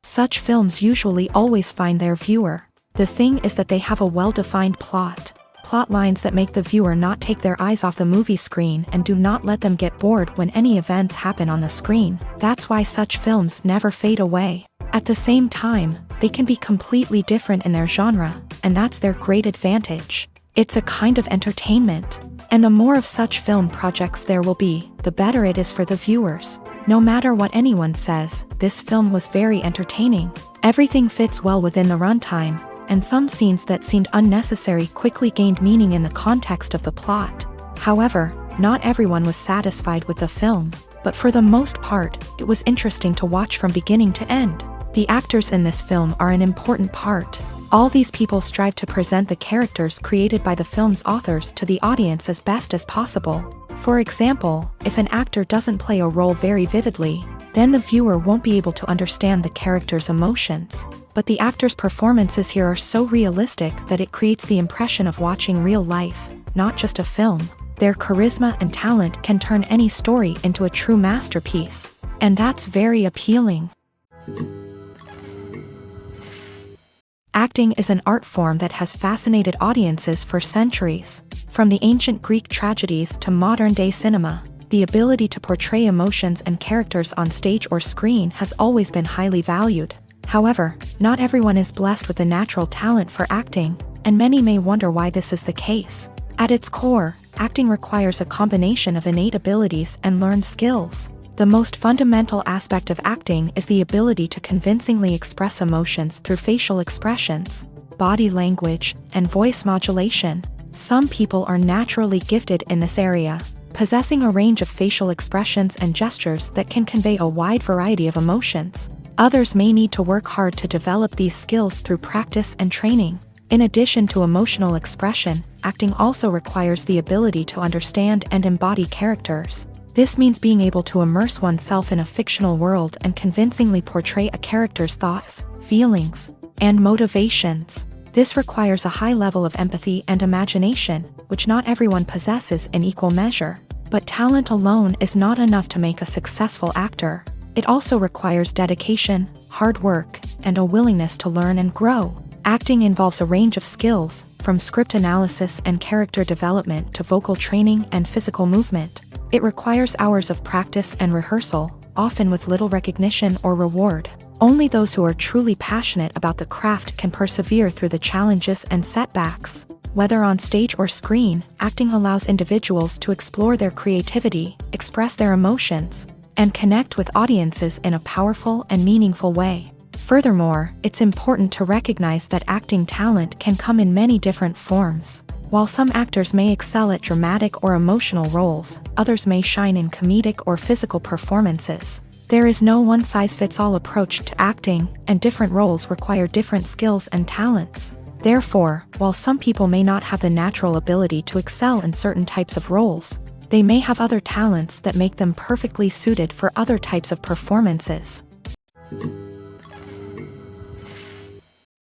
Such films usually always find their viewer. The thing is that they have a well-defined plot lines that make the viewer not take their eyes off the movie screen and do not let them get bored when any events happen on the screen. That's why such films never fade away. At the same time, they can be completely different in their genre, and that's their great advantage. It's a kind of entertainment. And the more of such film projects there will be, the better it is for the viewers. No matter what anyone says, this film was very entertaining. Everything fits well within the runtime, and some scenes that seemed unnecessary quickly gained meaning in the context of the plot. However, not everyone was satisfied with the film, but for the most part, it was interesting to watch from beginning to end. The actors in this film are an important part. All these people strive to present the characters created by the film's authors to the audience as best as possible. For example, if an actor doesn't play a role very vividly, then the viewer won't be able to understand the character's emotions. But the actors' performances here are so realistic that it creates the impression of watching real life, not just a film. Their charisma and talent can turn any story into a true masterpiece, and that's very appealing. Acting is an art form that has fascinated audiences for centuries. From the ancient Greek tragedies to modern-day cinema, the ability to portray emotions and characters on stage or screen has always been highly valued. However, not everyone is blessed with a natural talent for acting, and many may wonder why this is the case. At its core, acting requires a combination of innate abilities and learned skills. The most fundamental aspect of acting is the ability to convincingly express emotions through facial expressions, body language, and voice modulation. Some people are naturally gifted in this area, possessing a range of facial expressions and gestures that can convey a wide variety of emotions. Others may need to work hard to develop these skills through practice and training. In addition to emotional expression, acting also requires the ability to understand and embody characters. This means being able to immerse oneself in a fictional world and convincingly portray a character's thoughts, feelings, and motivations. This requires a high level of empathy and imagination, which not everyone possesses in equal measure. But talent alone is not enough to make a successful actor. It also requires dedication, hard work, and a willingness to learn and grow. Acting involves a range of skills, from script analysis and character development to vocal training and physical movement. It requires hours of practice and rehearsal, often with little recognition or reward. Only those who are truly passionate about the craft can persevere through the challenges and setbacks. Whether on stage or screen, acting allows individuals to explore their creativity, express their emotions, and connect with audiences in a powerful and meaningful way. Furthermore, it's important to recognize that acting talent can come in many different forms. While some actors may excel at dramatic or emotional roles, others may shine in comedic or physical performances. There is no one-size-fits-all approach to acting, and different roles require different skills and talents. Therefore, while some people may not have the natural ability to excel in certain types of roles, they may have other talents that make them perfectly suited for other types of performances.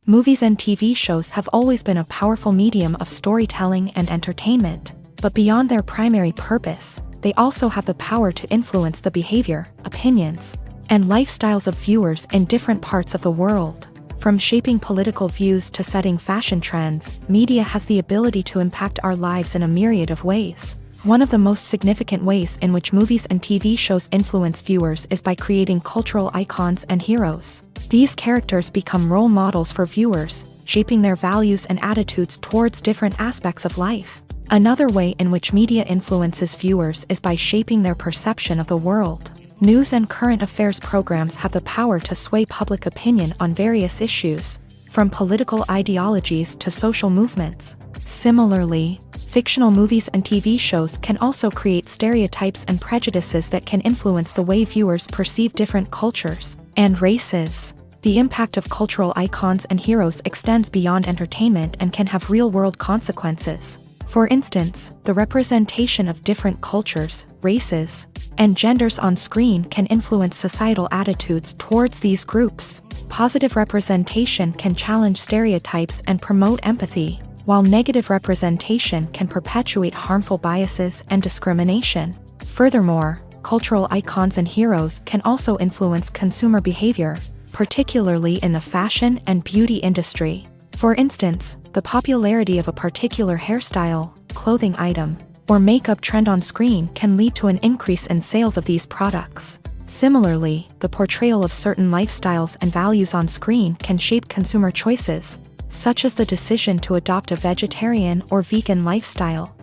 Movies and TV shows have always been a powerful medium of storytelling and entertainment, but beyond their primary purpose, they also have the power to influence the behavior, opinions, and lifestyles of viewers in different parts of the world. From shaping political views to setting fashion trends, media has the ability to impact our lives in a myriad of ways. One of the most significant ways in which movies and TV shows influence viewers is by creating cultural icons and heroes. These characters become role models for viewers, shaping their values and attitudes towards different aspects of life. Another way in which media influences viewers is by shaping their perception of the world. News and current affairs programs have the power to sway public opinion on various issues, from political ideologies to social movements. Similarly, fictional movies and TV shows can also create stereotypes and prejudices that can influence the way viewers perceive different cultures and races. The impact of cultural icons and heroes extends beyond entertainment and can have real-world consequences. For instance, the representation of different cultures, races, and genders on screen can influence societal attitudes towards these groups. Positive representation can challenge stereotypes and promote empathy, while negative representation can perpetuate harmful biases and discrimination. Furthermore, cultural icons and heroes can also influence consumer behavior, particularly in the fashion and beauty industry. For instance, the popularity of a particular hairstyle, clothing item, or makeup trend on screen can lead to an increase in sales of these products. Similarly, the portrayal of certain lifestyles and values on screen can shape consumer choices, such as the decision to adopt a vegetarian or vegan lifestyle.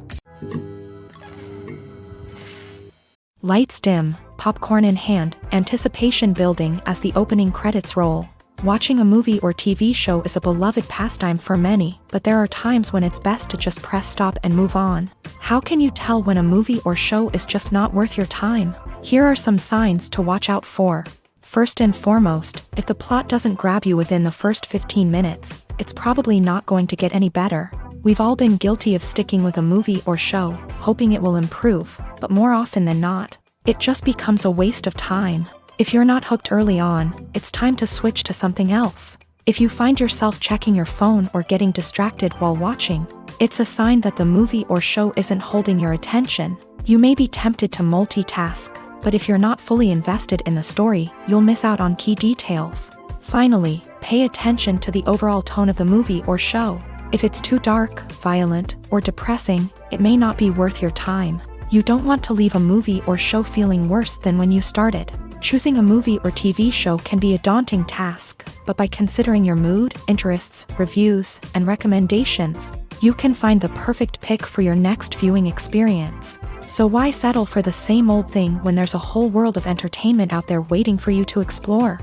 Lights dim, popcorn in hand, anticipation building as the opening credits roll. Watching a movie or TV show is a beloved pastime for many, but there are times when it's best to just press stop and move on. How can you tell when a movie or show is just not worth your time? Here are some signs to watch out for. First and foremost, if the plot doesn't grab you within the first 15 minutes, it's probably not going to get any better. We've all been guilty of sticking with a movie or show, hoping it will improve, but more often than not, it just becomes a waste of time. If you're not hooked early on, it's time to switch to something else. If you find yourself checking your phone or getting distracted while watching, it's a sign that the movie or show isn't holding your attention. You may be tempted to multitask, but if you're not fully invested in the story, you'll miss out on key details. Finally, pay attention to the overall tone of the movie or show. If it's too dark, violent, or depressing, it may not be worth your time. You don't want to leave a movie or show feeling worse than when you started. Choosing a movie or TV show can be a daunting task, but by considering your mood, interests, reviews, and recommendations, you can find the perfect pick for your next viewing experience. So why settle for the same old thing when there's a whole world of entertainment out there waiting for you to explore?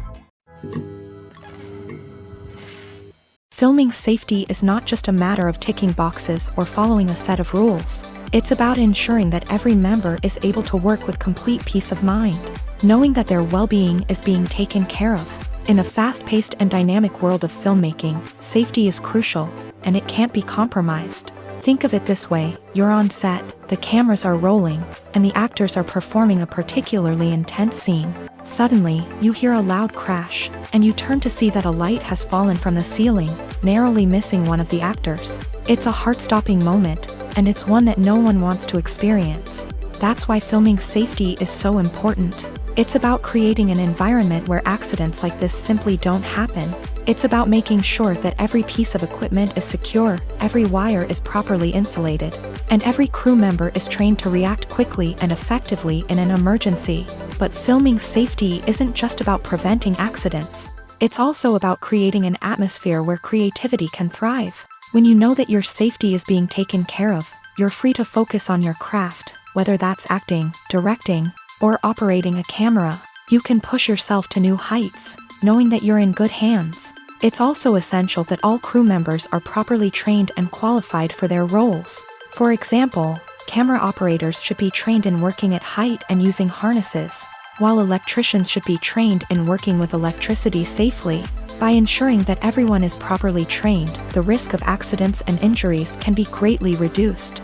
Filming safety is not just a matter of ticking boxes or following a set of rules. It's about ensuring that every member is able to work with complete peace of mind, knowing that their well-being is being taken care of. In a fast-paced and dynamic world of filmmaking, safety is crucial, and it can't be compromised. Think of it this way: you're on set, the cameras are rolling, and the actors are performing a particularly intense scene. Suddenly, you hear a loud crash, and you turn to see that a light has fallen from the ceiling, narrowly missing one of the actors. It's a heart-stopping moment, and it's one that no one wants to experience. That's why filming safety is so important. It's about creating an environment where accidents like this simply don't happen. It's about making sure that every piece of equipment is secure, every wire is properly insulated, and every crew member is trained to react quickly and effectively in an emergency. But filming safety isn't just about preventing accidents. It's also about creating an atmosphere where creativity can thrive. When you know that your safety is being taken care of, you're free to focus on your craft, whether that's acting, directing, or operating a camera. You can push yourself to new heights, knowing that you're in good hands. It's also essential that all crew members are properly trained and qualified for their roles. For example, camera operators should be trained in working at height and using harnesses, while electricians should be trained in working with electricity safely. By ensuring that everyone is properly trained, the risk of accidents and injuries can be greatly reduced.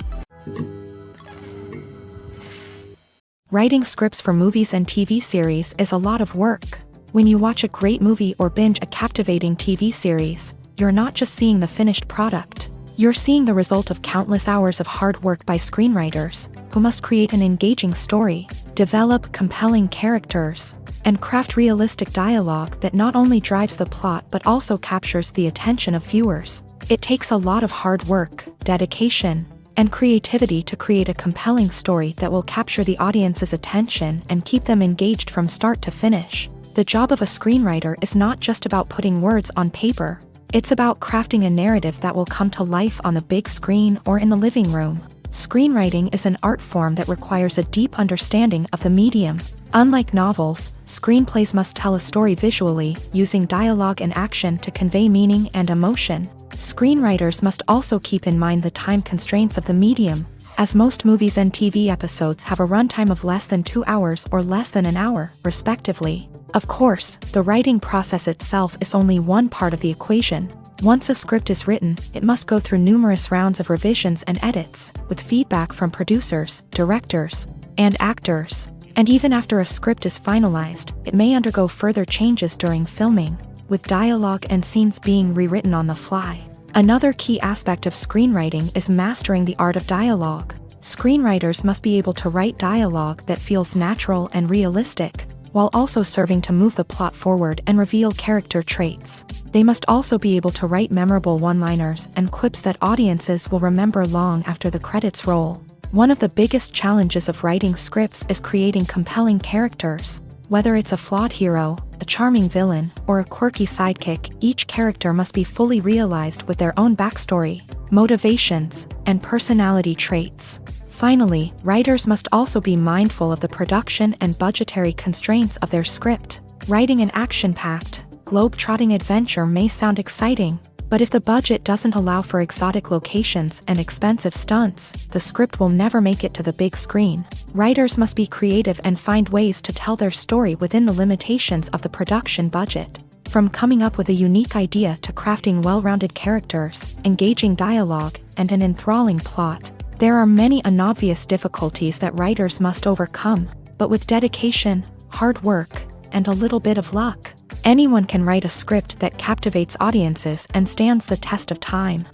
Writing scripts for movies and TV series is a lot of work. When you watch a great movie or binge a captivating TV series, you're not just seeing the finished product. You're seeing the result of countless hours of hard work by screenwriters, who must create an engaging story, develop compelling characters, and craft realistic dialogue that not only drives the plot but also captures the attention of viewers. It takes a lot of hard work, dedication, and creativity to create a compelling story that will capture the audience's attention and keep them engaged from start to finish. The job of a screenwriter is not just about putting words on paper. It's about crafting a narrative that will come to life on the big screen or in the living room. Screenwriting is an art form that requires a deep understanding of the medium. Unlike novels, screenplays must tell a story visually, using dialogue and action to convey meaning and emotion. Screenwriters must also keep in mind the time constraints of the medium, as most movies and TV episodes have a runtime of less than 2 hours or less than an hour, respectively. Of course, the writing process itself is only one part of the equation. Once a script is written, it must go through numerous rounds of revisions and edits, with feedback from producers, directors, and actors. And even after a script is finalized, it may undergo further changes during filming, with dialogue and scenes being rewritten on the fly. Another key aspect of screenwriting is mastering the art of dialogue. Screenwriters must be able to write dialogue that feels natural and realistic, while also serving to move the plot forward and reveal character traits. They must also be able to write memorable one-liners and quips that audiences will remember long after the credits roll. One of the biggest challenges of writing scripts is creating compelling characters. Whether it's a flawed hero, a charming villain, or a quirky sidekick, each character must be fully realized with their own backstory, motivations, and personality traits. Finally, writers must also be mindful of the production and budgetary constraints of their script. Writing an action-packed, globe-trotting adventure may sound exciting, but if the budget doesn't allow for exotic locations and expensive stunts, the script will never make it to the big screen. Writers must be creative and find ways to tell their story within the limitations of the production budget. From coming up with a unique idea to crafting well-rounded characters, engaging dialogue, and an enthralling plot, there are many unobvious difficulties that writers must overcome, but with dedication, hard work, and a little bit of luck, anyone can write a script that captivates audiences and stands the test of time.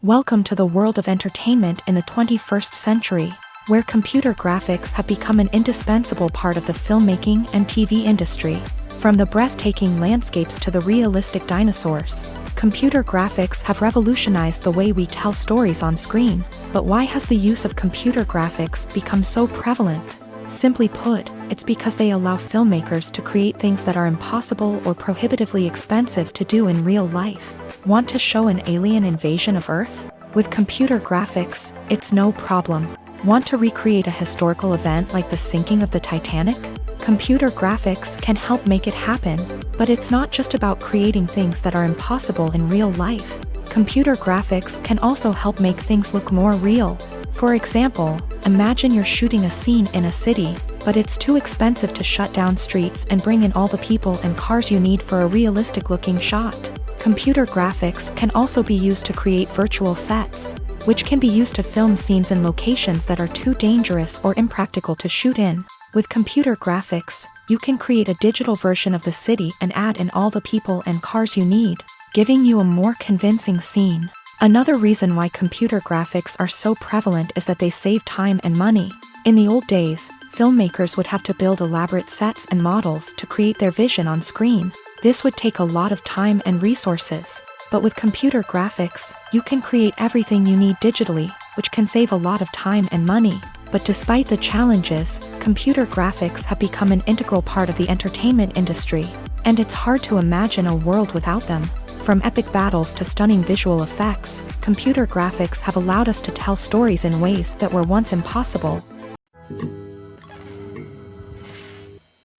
Welcome to the world of entertainment in the 21st century, where computer graphics have become an indispensable part of the filmmaking and TV industry. From the breathtaking landscapes to the realistic dinosaurs, computer graphics have revolutionized the way we tell stories on screen. But why has the use of computer graphics become so prevalent? Simply put, it's because they allow filmmakers to create things that are impossible or prohibitively expensive to do in real life. Want to show an alien invasion of Earth? With computer graphics, it's no problem. Want to recreate a historical event like the sinking of the Titanic? Computer graphics can help make it happen, but it's not just about creating things that are impossible in real life. Computer graphics can also help make things look more real. For example, imagine you're shooting a scene in a city, but it's too expensive to shut down streets and bring in all the people and cars you need for a realistic-looking shot. Computer graphics can also be used to create virtual sets, which can be used to film scenes in locations that are too dangerous or impractical to shoot in. With computer graphics, you can create a digital version of the city and add in all the people and cars you need, giving you a more convincing scene. Another reason why computer graphics are so prevalent is that they save time and money. In the old days, filmmakers would have to build elaborate sets and models to create their vision on screen. This would take a lot of time and resources. But with computer graphics, you can create everything you need digitally, which can save a lot of time and money. But despite the challenges, computer graphics have become an integral part of the entertainment industry, and it's hard to imagine a world without them. From epic battles to stunning visual effects, computer graphics have allowed us to tell stories in ways that were once impossible.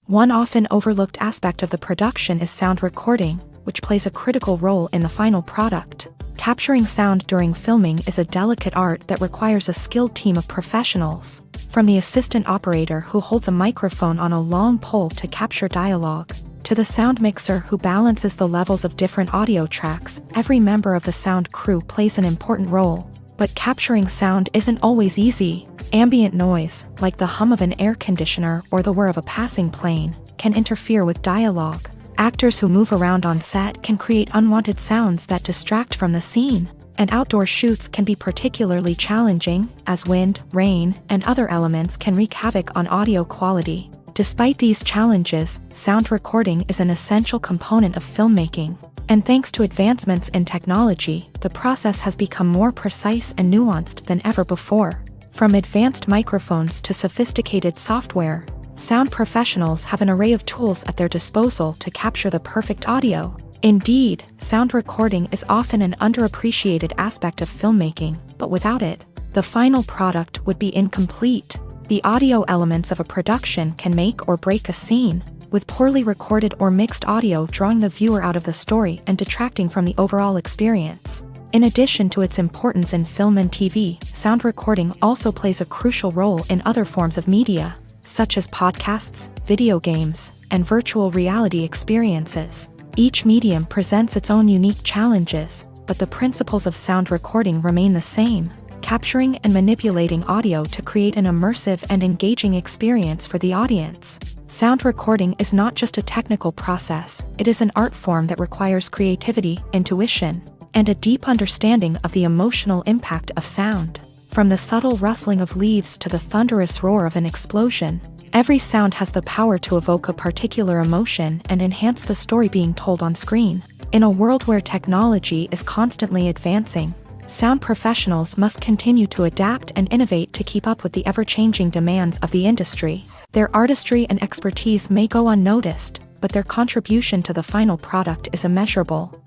One often overlooked aspect of the production is sound recording, which plays a critical role in the final product. Capturing sound during filming is a delicate art that requires a skilled team of professionals. From the assistant operator who holds a microphone on a long pole to capture dialogue, to the sound mixer who balances the levels of different audio tracks, every member of the sound crew plays an important role. But capturing sound isn't always easy. Ambient noise, like the hum of an air conditioner or the whir of a passing plane, can interfere with dialogue. Actors who move around on set can create unwanted sounds that distract from the scene. And outdoor shoots can be particularly challenging, as wind, rain, and other elements can wreak havoc on audio quality. Despite these challenges, sound recording is an essential component of filmmaking. And thanks to advancements in technology, the process has become more precise and nuanced than ever before. From advanced microphones to sophisticated software, sound professionals have an array of tools at their disposal to capture the perfect audio. Indeed, sound recording is often an underappreciated aspect of filmmaking, but without it, the final product would be incomplete. The audio elements of a production can make or break a scene, with poorly recorded or mixed audio drawing the viewer out of the story and detracting from the overall experience. In addition to its importance in film and TV, sound recording also plays a crucial role in other forms of media, such as podcasts, video games, and virtual reality experiences. Each medium presents its own unique challenges, but the principles of sound recording remain the same, capturing and manipulating audio to create an immersive and engaging experience for the audience. Sound recording is not just a technical process, it is an art form that requires creativity, intuition, and a deep understanding of the emotional impact of sound. From the subtle rustling of leaves to the thunderous roar of an explosion, every sound has the power to evoke a particular emotion and enhance the story being told on screen. In a world where technology is constantly advancing, sound professionals must continue to adapt and innovate to keep up with the ever-changing demands of the industry. Their artistry and expertise may go unnoticed, but their contribution to the final product is immeasurable.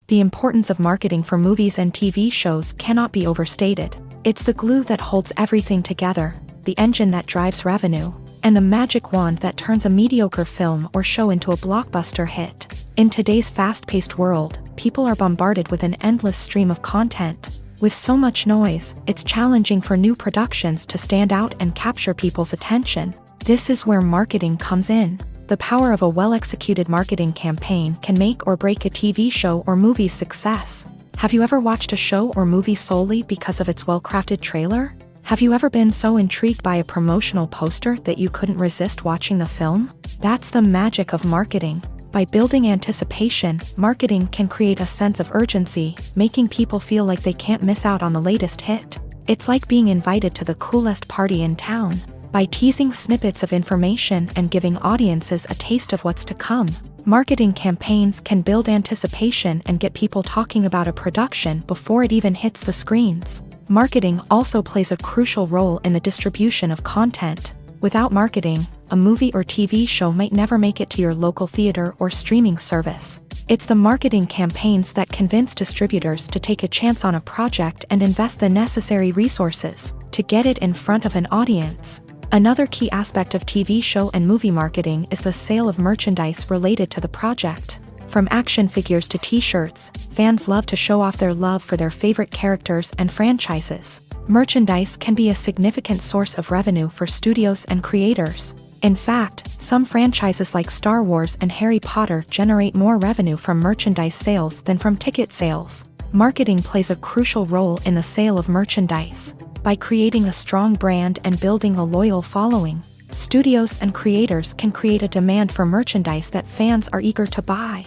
The importance of marketing for movies and TV shows cannot be overstated. It's the glue that holds everything together, the engine that drives revenue, and the magic wand that turns a mediocre film or show into a blockbuster hit. In today's fast-paced world, people are bombarded with an endless stream of content. With so much noise, it's challenging for new productions to stand out and capture people's attention. This is where marketing comes in. The power of a well-executed marketing campaign can make or break a TV show or movie's success. Have you ever watched a show or movie solely because of its well-crafted trailer? Have you ever been so intrigued by a promotional poster that you couldn't resist watching the film? That's the magic of marketing. By building anticipation, marketing can create a sense of urgency, making people feel like they can't miss out on the latest hit. It's like being invited to the coolest party in town. By teasing snippets of information and giving audiences a taste of what's to come, marketing campaigns can build anticipation and get people talking about a production before it even hits the screens. Marketing also plays a crucial role in the distribution of content. Without marketing, a movie or TV show might never make it to your local theater or streaming service. It's the marketing campaigns that convince distributors to take a chance on a project and invest the necessary resources to get it in front of an audience. Another key aspect of TV show and movie marketing is the sale of merchandise related to the project. From action figures to t-shirts, fans love to show off their love for their favorite characters and franchises. Merchandise can be a significant source of revenue for studios and creators. In fact, some franchises like Star Wars and Harry Potter generate more revenue from merchandise sales than from ticket sales. Marketing plays a crucial role in the sale of merchandise. By creating a strong brand and building a loyal following, studios and creators can create a demand for merchandise that fans are eager to buy.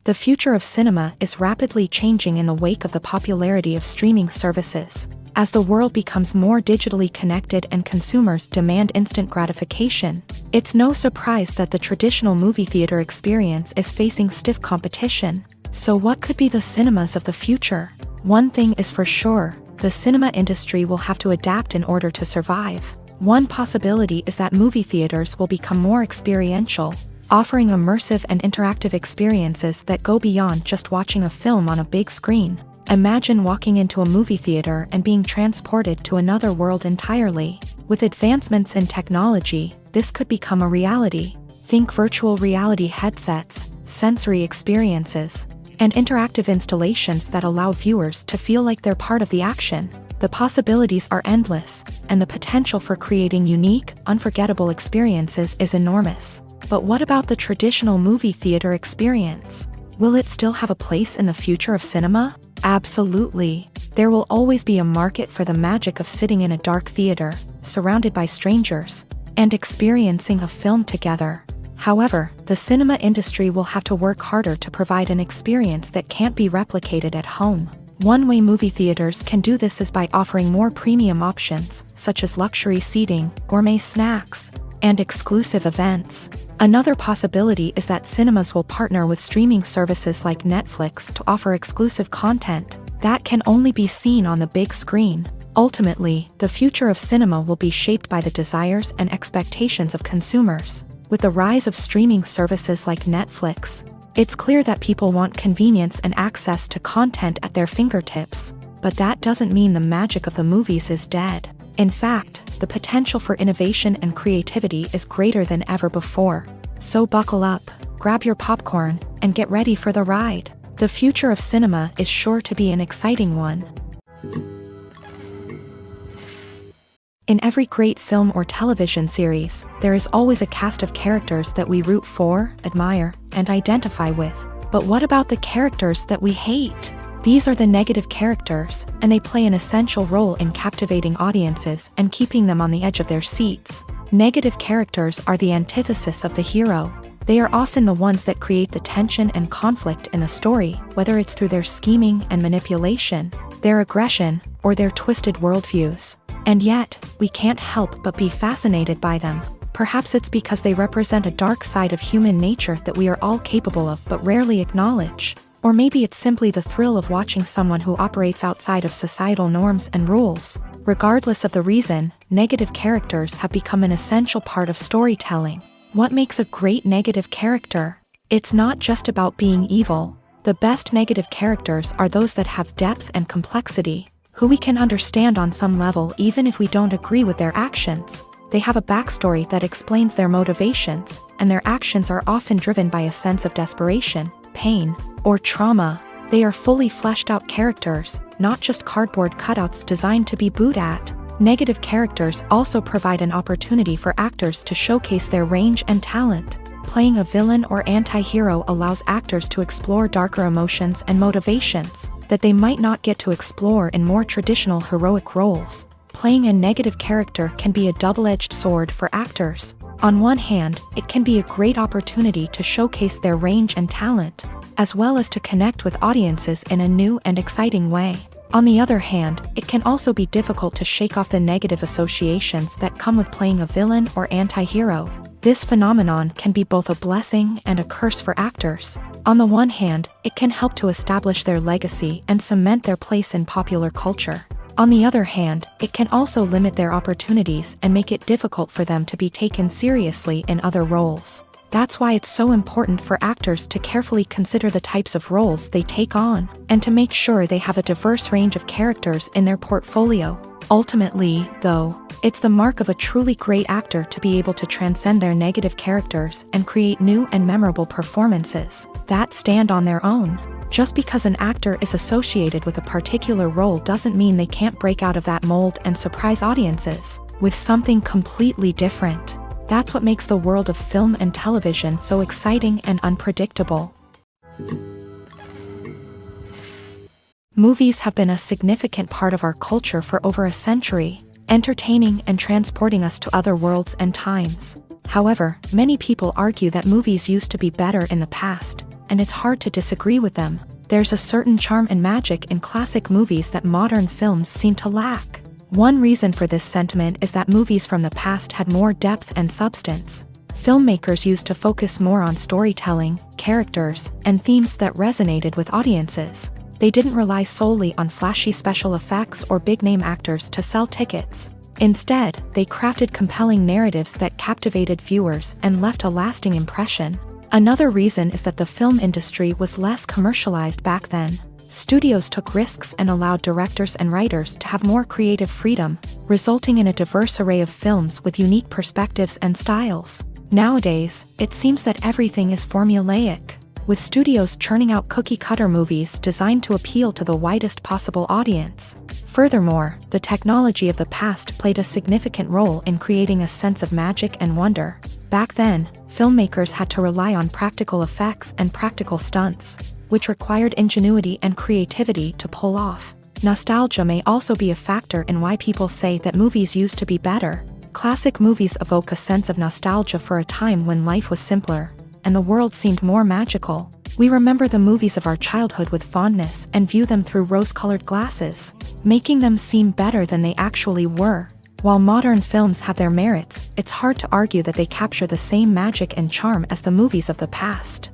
The future of cinema is rapidly changing in the wake of the popularity of streaming services. As the world becomes more digitally connected and consumers demand instant gratification, it's no surprise that the traditional movie theater experience is facing stiff competition. So what could be the cinemas of the future? One thing is for sure, the cinema industry will have to adapt in order to survive. One possibility is that movie theaters will become more experiential, offering immersive and interactive experiences that go beyond just watching a film on a big screen. Imagine walking into a movie theater and being transported to another world entirely. With advancements in technology, this could become a reality. Think virtual reality headsets, sensory experiences, and interactive installations that allow viewers to feel like they're part of the action. The possibilities are endless, and the potential for creating unique, unforgettable experiences is enormous. But what about the traditional movie theater experience? Will it still have a place in the future of cinema? Absolutely. There will always be a market for the magic of sitting in a dark theater, surrounded by strangers, and experiencing a film together. However, the cinema industry will have to work harder to provide an experience that can't be replicated at home. One way movie theaters can do this is by offering more premium options, such as luxury seating, gourmet snacks, and exclusive events. Another possibility is that cinemas will partner with streaming services like Netflix to offer exclusive content that can only be seen on the big screen. Ultimately, the future of cinema will be shaped by the desires and expectations of consumers. With the rise of streaming services like Netflix, it's clear that people want convenience and access to content at their fingertips. But that doesn't mean the magic of the movies is dead. In fact, the potential for innovation and creativity is greater than ever before. So buckle up, grab your popcorn, and get ready for the ride. The future of cinema is sure to be an exciting one. In every great film or television series, there is always a cast of characters that we root for, admire, and identify with. But what about the characters that we hate? These are the negative characters, and they play an essential role in captivating audiences and keeping them on the edge of their seats. Negative characters are the antithesis of the hero. They are often the ones that create the tension and conflict in the story, whether it's through their scheming and manipulation, their aggression, or their twisted worldviews. And yet, we can't help but be fascinated by them. Perhaps it's because they represent a dark side of human nature that we are all capable of but rarely acknowledge. Or maybe it's simply the thrill of watching someone who operates outside of societal norms and rules. Regardless of the reason, negative characters have become an essential part of storytelling. What makes a great negative character? It's not just about being evil. The best negative characters are those that have depth and complexity, who we can understand on some level even if we don't agree with their actions. They have a backstory that explains their motivations, and their actions are often driven by a sense of desperation, pain, or trauma. They are fully fleshed out characters, not just cardboard cutouts designed to be booed at. Negative characters also provide an opportunity for actors to showcase their range and talent. Playing a villain or anti-hero allows actors to explore darker emotions and motivations that they might not get to explore in more traditional heroic roles. Playing a negative character can be a double-edged sword for actors. On one hand, it can be a great opportunity to showcase their range and talent, as well as to connect with audiences in a new and exciting way. On the other hand, it can also be difficult to shake off the negative associations that come with playing a villain or anti-hero. This phenomenon can be both a blessing and a curse for actors. On the one hand, it can help to establish their legacy and cement their place in popular culture. On the other hand, it can also limit their opportunities and make it difficult for them to be taken seriously in other roles. That's why it's so important for actors to carefully consider the types of roles they take on, and to make sure they have a diverse range of characters in their portfolio. Ultimately, though, it's the mark of a truly great actor to be able to transcend their negative characters and create new and memorable performances that stand on their own. Just because an actor is associated with a particular role doesn't mean they can't break out of that mold and surprise audiences with something completely different. That's what makes the world of film and television so exciting and unpredictable. Movies have been a significant part of our culture for over a century, entertaining and transporting us to other worlds and times. However, many people argue that movies used to be better in the past, and it's hard to disagree with them. There's a certain charm and magic in classic movies that modern films seem to lack. One reason for this sentiment is that movies from the past had more depth and substance. Filmmakers used to focus more on storytelling, characters, and themes that resonated with audiences. They didn't rely solely on flashy special effects or big-name actors to sell tickets. Instead, they crafted compelling narratives that captivated viewers and left a lasting impression. Another reason is that the film industry was less commercialized back then. Studios took risks and allowed directors and writers to have more creative freedom, resulting in a diverse array of films with unique perspectives and styles. Nowadays, it seems that everything is formulaic, with studios churning out cookie-cutter movies designed to appeal to the widest possible audience. Furthermore, the technology of the past played a significant role in creating a sense of magic and wonder. Back then, filmmakers had to rely on practical effects and practical stunts, which required ingenuity and creativity to pull off. Nostalgia may also be a factor in why people say that movies used to be better. Classic movies evoke a sense of nostalgia for a time when life was simpler, and the world seemed more magical. We remember the movies of our childhood with fondness and view them through rose-colored glasses, making them seem better than they actually were. While modern films have their merits, it's hard to argue that they capture the same magic and charm as the movies of the past.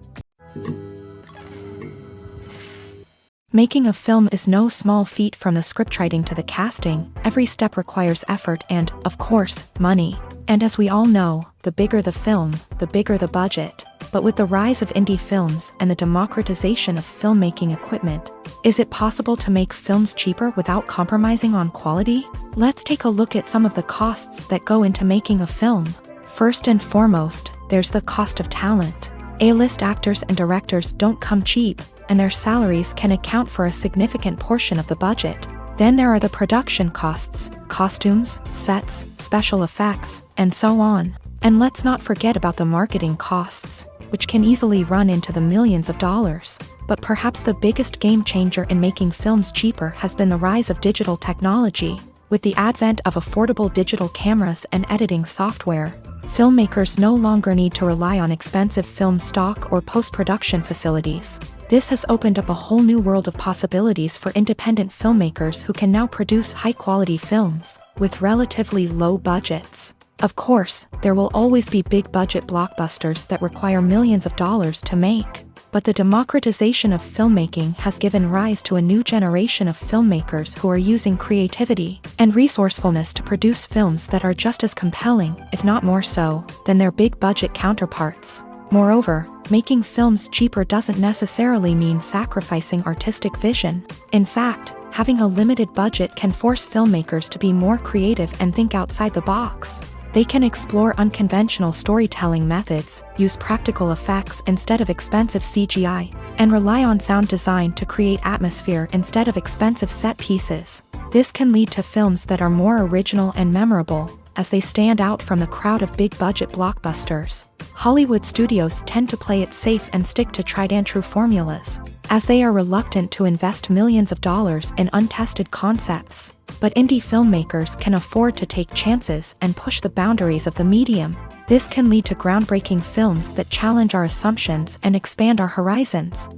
Making a film is no small feat. From the scriptwriting to the casting, every step requires effort and, of course, money. And as we all know, the bigger the film, the bigger the budget. But with the rise of indie films and the democratization of filmmaking equipment, is it possible to make films cheaper without compromising on quality? Let's take a look at some of the costs that go into making a film. First and foremost, there's the cost of talent. A-list actors and directors don't come cheap, and their salaries can account for a significant portion of the budget. Then there are the production costs, costumes, sets, special effects, and so on. And let's not forget about the marketing costs, which can easily run into the millions of dollars. But perhaps the biggest game changer in making films cheaper has been the rise of digital technology. With the advent of affordable digital cameras and editing software, filmmakers no longer need to rely on expensive film stock or post-production facilities. This has opened up a whole new world of possibilities for independent filmmakers who can now produce high-quality films with relatively low budgets. Of course, there will always be big-budget blockbusters that require millions of dollars to make. But the democratization of filmmaking has given rise to a new generation of filmmakers who are using creativity and resourcefulness to produce films that are just as compelling, if not more so, than their big-budget counterparts. Moreover, making films cheaper doesn't necessarily mean sacrificing artistic vision. In fact, having a limited budget can force filmmakers to be more creative and think outside the box. They can explore unconventional storytelling methods, use practical effects instead of expensive CGI, and rely on sound design to create atmosphere instead of expensive set pieces. This can lead to films that are more original and memorable, as they stand out from the crowd of big-budget blockbusters. Hollywood studios tend to play it safe and stick to tried-and-true formulas, as they are reluctant to invest millions of dollars in untested concepts. But indie filmmakers can afford to take chances and push the boundaries of the medium. This can lead to groundbreaking films that challenge our assumptions and expand our horizons.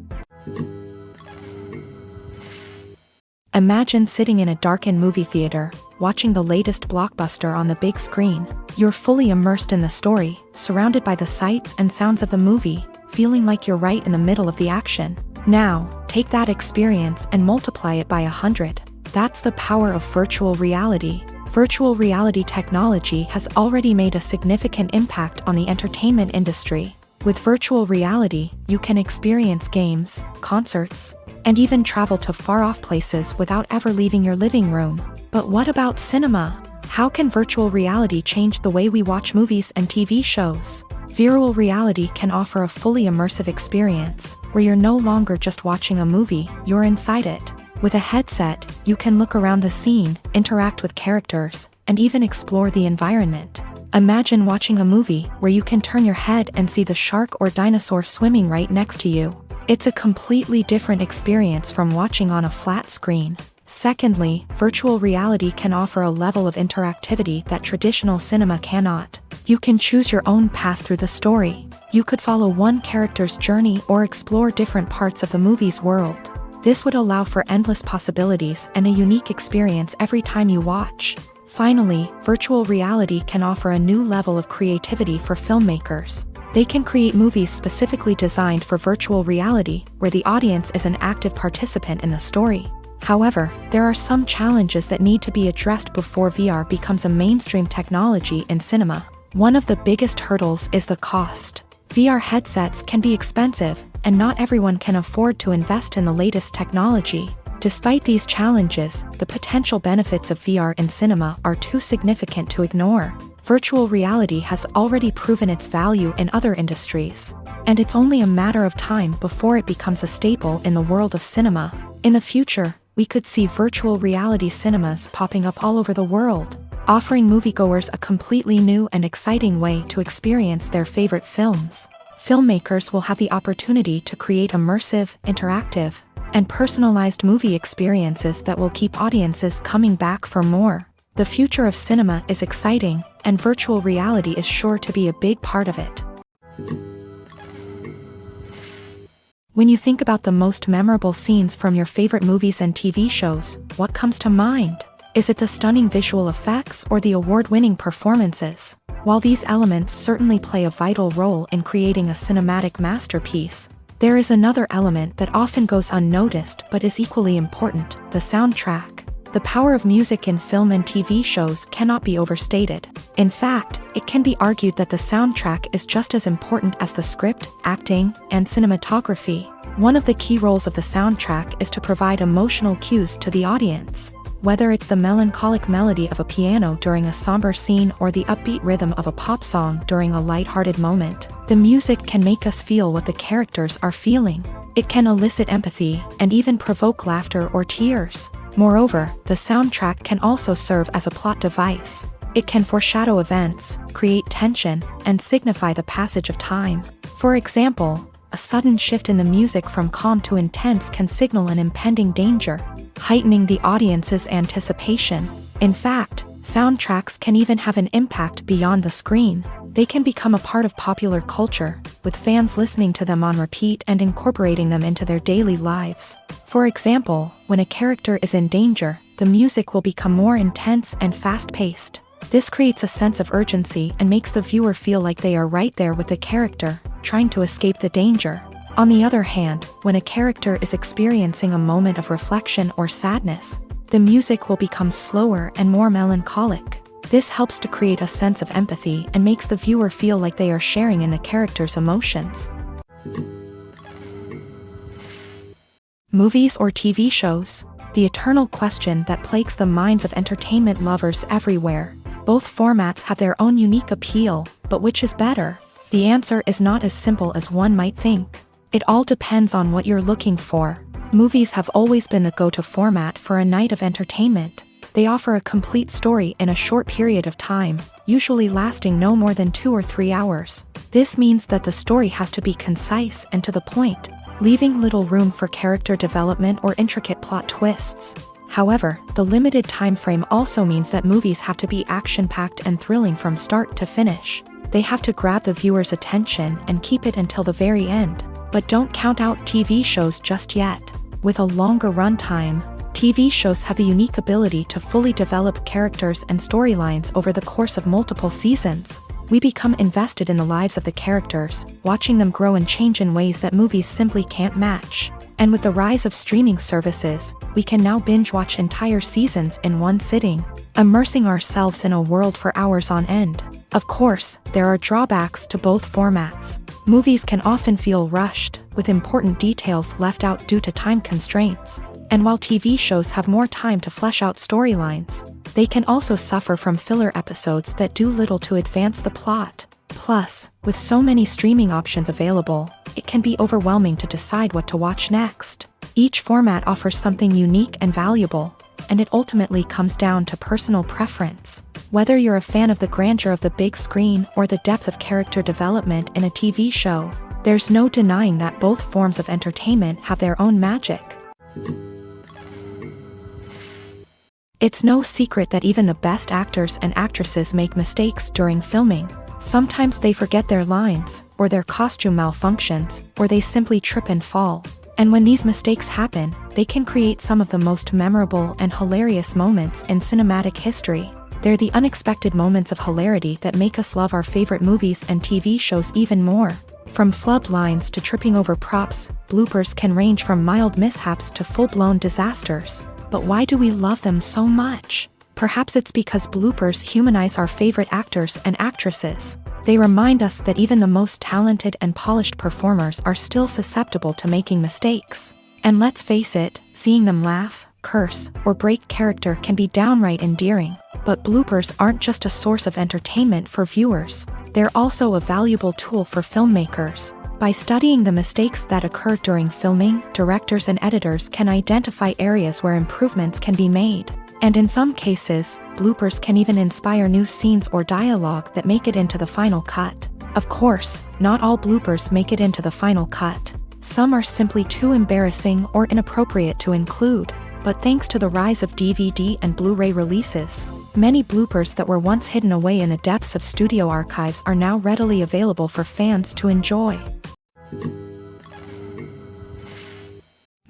Imagine sitting in a darkened movie theater, watching the latest blockbuster on the big screen. You're fully immersed in the story, surrounded by the sights and sounds of the movie, feeling like you're right in the middle of the action. Now, take that experience and multiply it by 100. That's the power of virtual reality. Virtual reality technology has already made a significant impact on the entertainment industry. With virtual reality, you can experience games, concerts, and even travel to far-off places without ever leaving your living room. But what about cinema? How can virtual reality change the way we watch movies and TV shows? Virtual reality can offer a fully immersive experience, where you're no longer just watching a movie, you're inside it. With a headset, you can look around the scene, interact with characters, and even explore the environment. Imagine watching a movie where you can turn your head and see the shark or dinosaur swimming right next to you. It's a completely different experience from watching on a flat screen. Secondly, virtual reality can offer a level of interactivity that traditional cinema cannot. You can choose your own path through the story. You could follow one character's journey or explore different parts of the movie's world. This would allow for endless possibilities and a unique experience every time you watch. Finally, virtual reality can offer a new level of creativity for filmmakers. They can create movies specifically designed for virtual reality, where the audience is an active participant in the story. However, there are some challenges that need to be addressed before VR becomes a mainstream technology in cinema. One of the biggest hurdles is the cost. VR headsets can be expensive, and not everyone can afford to invest in the latest technology. Despite these challenges, the potential benefits of VR in cinema are too significant to ignore. Virtual reality has already proven its value in other industries, and it's only a matter of time before it becomes a staple in the world of cinema. In the future, we could see virtual reality cinemas popping up all over the world, offering moviegoers a completely new and exciting way to experience their favorite films. Filmmakers will have the opportunity to create immersive, interactive, and personalized movie experiences that will keep audiences coming back for more. The future of cinema is exciting, and virtual reality is sure to be a big part of it. When you think about the most memorable scenes from your favorite movies and TV shows, what comes to mind? Is it the stunning visual effects or the award-winning performances? While these elements certainly play a vital role in creating a cinematic masterpiece, there is another element that often goes unnoticed but is equally important: the soundtrack. The power of music in film and TV shows cannot be overstated. In fact, it can be argued that the soundtrack is just as important as the script, acting, and cinematography. One of the key roles of the soundtrack is to provide emotional cues to the audience. Whether it's the melancholic melody of a piano during a somber scene or the upbeat rhythm of a pop song during a lighthearted moment, the music can make us feel what the characters are feeling. It can elicit empathy and even provoke laughter or tears. Moreover, the soundtrack can also serve as a plot device. It can foreshadow events, create tension, and signify the passage of time. For example, a sudden shift in the music from calm to intense can signal an impending danger, heightening the audience's anticipation. In fact, soundtracks can even have an impact beyond the screen. They can become a part of popular culture, with fans listening to them on repeat and incorporating them into their daily lives. For example, when a character is in danger, the music will become more intense and fast-paced. This creates a sense of urgency and makes the viewer feel like they are right there with the character, trying to escape the danger. On the other hand, when a character is experiencing a moment of reflection or sadness, the music will become slower and more melancholic. This helps to create a sense of empathy and makes the viewer feel like they are sharing in the character's emotions. Movies or TV shows? The eternal question that plagues the minds of entertainment lovers everywhere. Both formats have their own unique appeal, but which is better? The answer is not as simple as one might think. It all depends on what you're looking for. Movies have always been the go-to format for a night of entertainment. They offer a complete story in a short period of time, usually lasting no more than 2 or 3 hours. This means that the story has to be concise and to the point, leaving little room for character development or intricate plot twists. However, the limited time frame also means that movies have to be action-packed and thrilling from start to finish. They have to grab the viewer's attention and keep it until the very end. But don't count out TV shows just yet. With a longer runtime, TV shows have the unique ability to fully develop characters and storylines over the course of multiple seasons. We become invested in the lives of the characters, watching them grow and change in ways that movies simply can't match. And with the rise of streaming services, we can now binge-watch entire seasons in one sitting, immersing ourselves in a world for hours on end. Of course, there are drawbacks to both formats. Movies can often feel rushed, with important details left out due to time constraints. And while TV shows have more time to flesh out storylines, they can also suffer from filler episodes that do little to advance the plot. Plus, with so many streaming options available, it can be overwhelming to decide what to watch next. Each format offers something unique and valuable, and it ultimately comes down to personal preference. Whether you're a fan of the grandeur of the big screen or the depth of character development in a TV show, there's no denying that both forms of entertainment have their own magic. It's no secret that even the best actors and actresses make mistakes during filming. Sometimes they forget their lines, or their costume malfunctions, or they simply trip and fall. And when these mistakes happen, they can create some of the most memorable and hilarious moments in cinematic history. They're the unexpected moments of hilarity that make us love our favorite movies and TV shows even more. From flubbed lines to tripping over props, bloopers can range from mild mishaps to full-blown disasters. But why do we love them so much? Perhaps it's because bloopers humanize our favorite actors and actresses. They remind us that even the most talented and polished performers are still susceptible to making mistakes. And let's face it, seeing them laugh, curse, or break character can be downright endearing. But bloopers aren't just a source of entertainment for viewers. They're also a valuable tool for filmmakers. By studying the mistakes that occur during filming, directors and editors can identify areas where improvements can be made. And in some cases, bloopers can even inspire new scenes or dialogue that make it into the final cut. Of course, not all bloopers make it into the final cut. Some are simply too embarrassing or inappropriate to include. But thanks to the rise of DVD and Blu-ray releases, many bloopers that were once hidden away in the depths of studio archives are now readily available for fans to enjoy.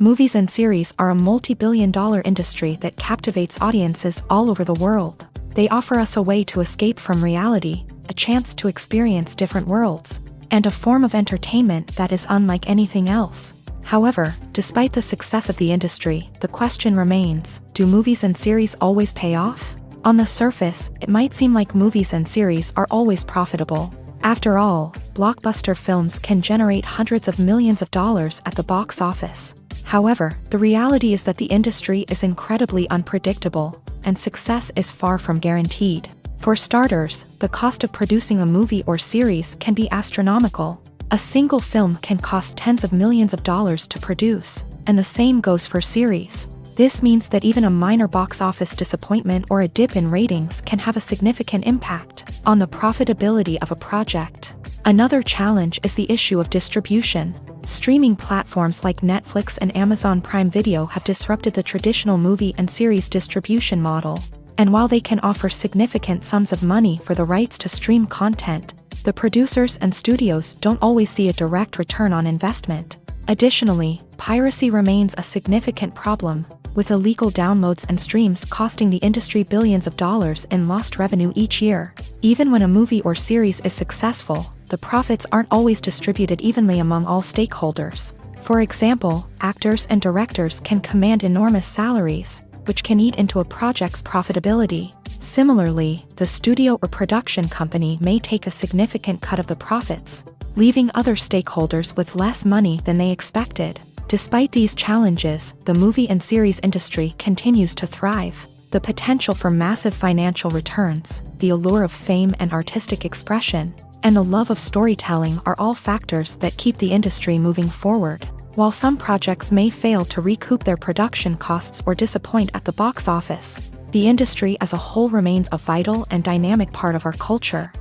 Movies and series are a multi-billion-dollar industry that captivates audiences all over the world. They offer us a way to escape from reality, a chance to experience different worlds, and a form of entertainment that is unlike anything else. However, despite the success of the industry, the question remains, do movies and series always pay off? On the surface, it might seem like movies and series are always profitable. After all, blockbuster films can generate hundreds of millions of dollars at the box office. However, the reality is that the industry is incredibly unpredictable, and success is far from guaranteed. For starters, the cost of producing a movie or series can be astronomical. A single film can cost tens of millions of dollars to produce, and the same goes for series. This means that even a minor box office disappointment or a dip in ratings can have a significant impact on the profitability of a project. Another challenge is the issue of distribution. Streaming platforms like Netflix and Amazon Prime Video have disrupted the traditional movie and series distribution model. And while they can offer significant sums of money for the rights to stream content, the producers and studios don't always see a direct return on investment. Additionally, piracy remains a significant problem, with illegal downloads and streams costing the industry billions of dollars in lost revenue each year. Even when a movie or series is successful, the profits aren't always distributed evenly among all stakeholders. For example, actors and directors can command enormous salaries, which can eat into a project's profitability. Similarly, the studio or production company may take a significant cut of the profits, leaving other stakeholders with less money than they expected. Despite these challenges, the movie and series industry continues to thrive. The potential for massive financial returns, the allure of fame and artistic expression, and the love of storytelling are all factors that keep the industry moving forward. While some projects may fail to recoup their production costs or disappoint at the box office, the industry as a whole remains a vital and dynamic part of our culture.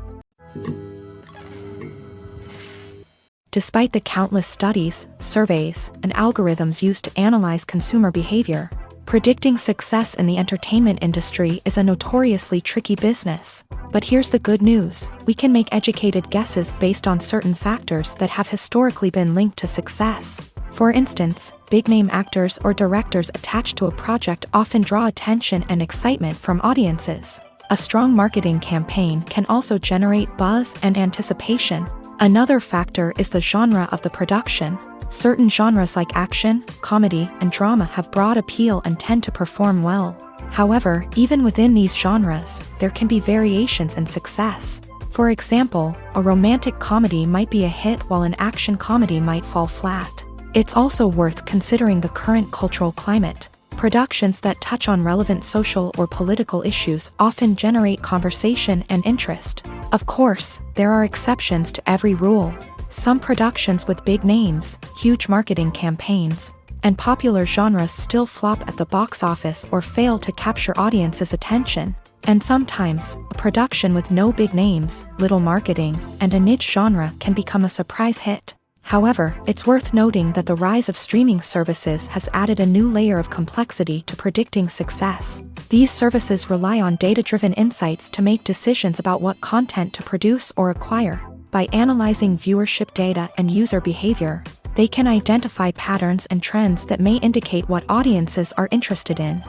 Despite the countless studies, surveys, and algorithms used to analyze consumer behavior, predicting success in the entertainment industry is a notoriously tricky business. But here's the good news: we can make educated guesses based on certain factors that have historically been linked to success. For instance, big-name actors or directors attached to a project often draw attention and excitement from audiences. A strong marketing campaign can also generate buzz and anticipation. Another factor is the genre of the production. Certain genres like action, comedy, and drama have broad appeal and tend to perform well. However, even within these genres, there can be variations in success. For example, a romantic comedy might be a hit while an action comedy might fall flat. It's also worth considering the current cultural climate. Productions that touch on relevant social or political issues often generate conversation and interest. Of course, there are exceptions to every rule. Some productions with big names, huge marketing campaigns, and popular genres still flop at the box office or fail to capture audiences' attention. And sometimes, a production with no big names, little marketing, and a niche genre can become a surprise hit. However, it's worth noting that the rise of streaming services has added a new layer of complexity to predicting success. These services rely on data-driven insights to make decisions about what content to produce or acquire. By analyzing viewership data and user behavior, they can identify patterns and trends that may indicate what audiences are interested in.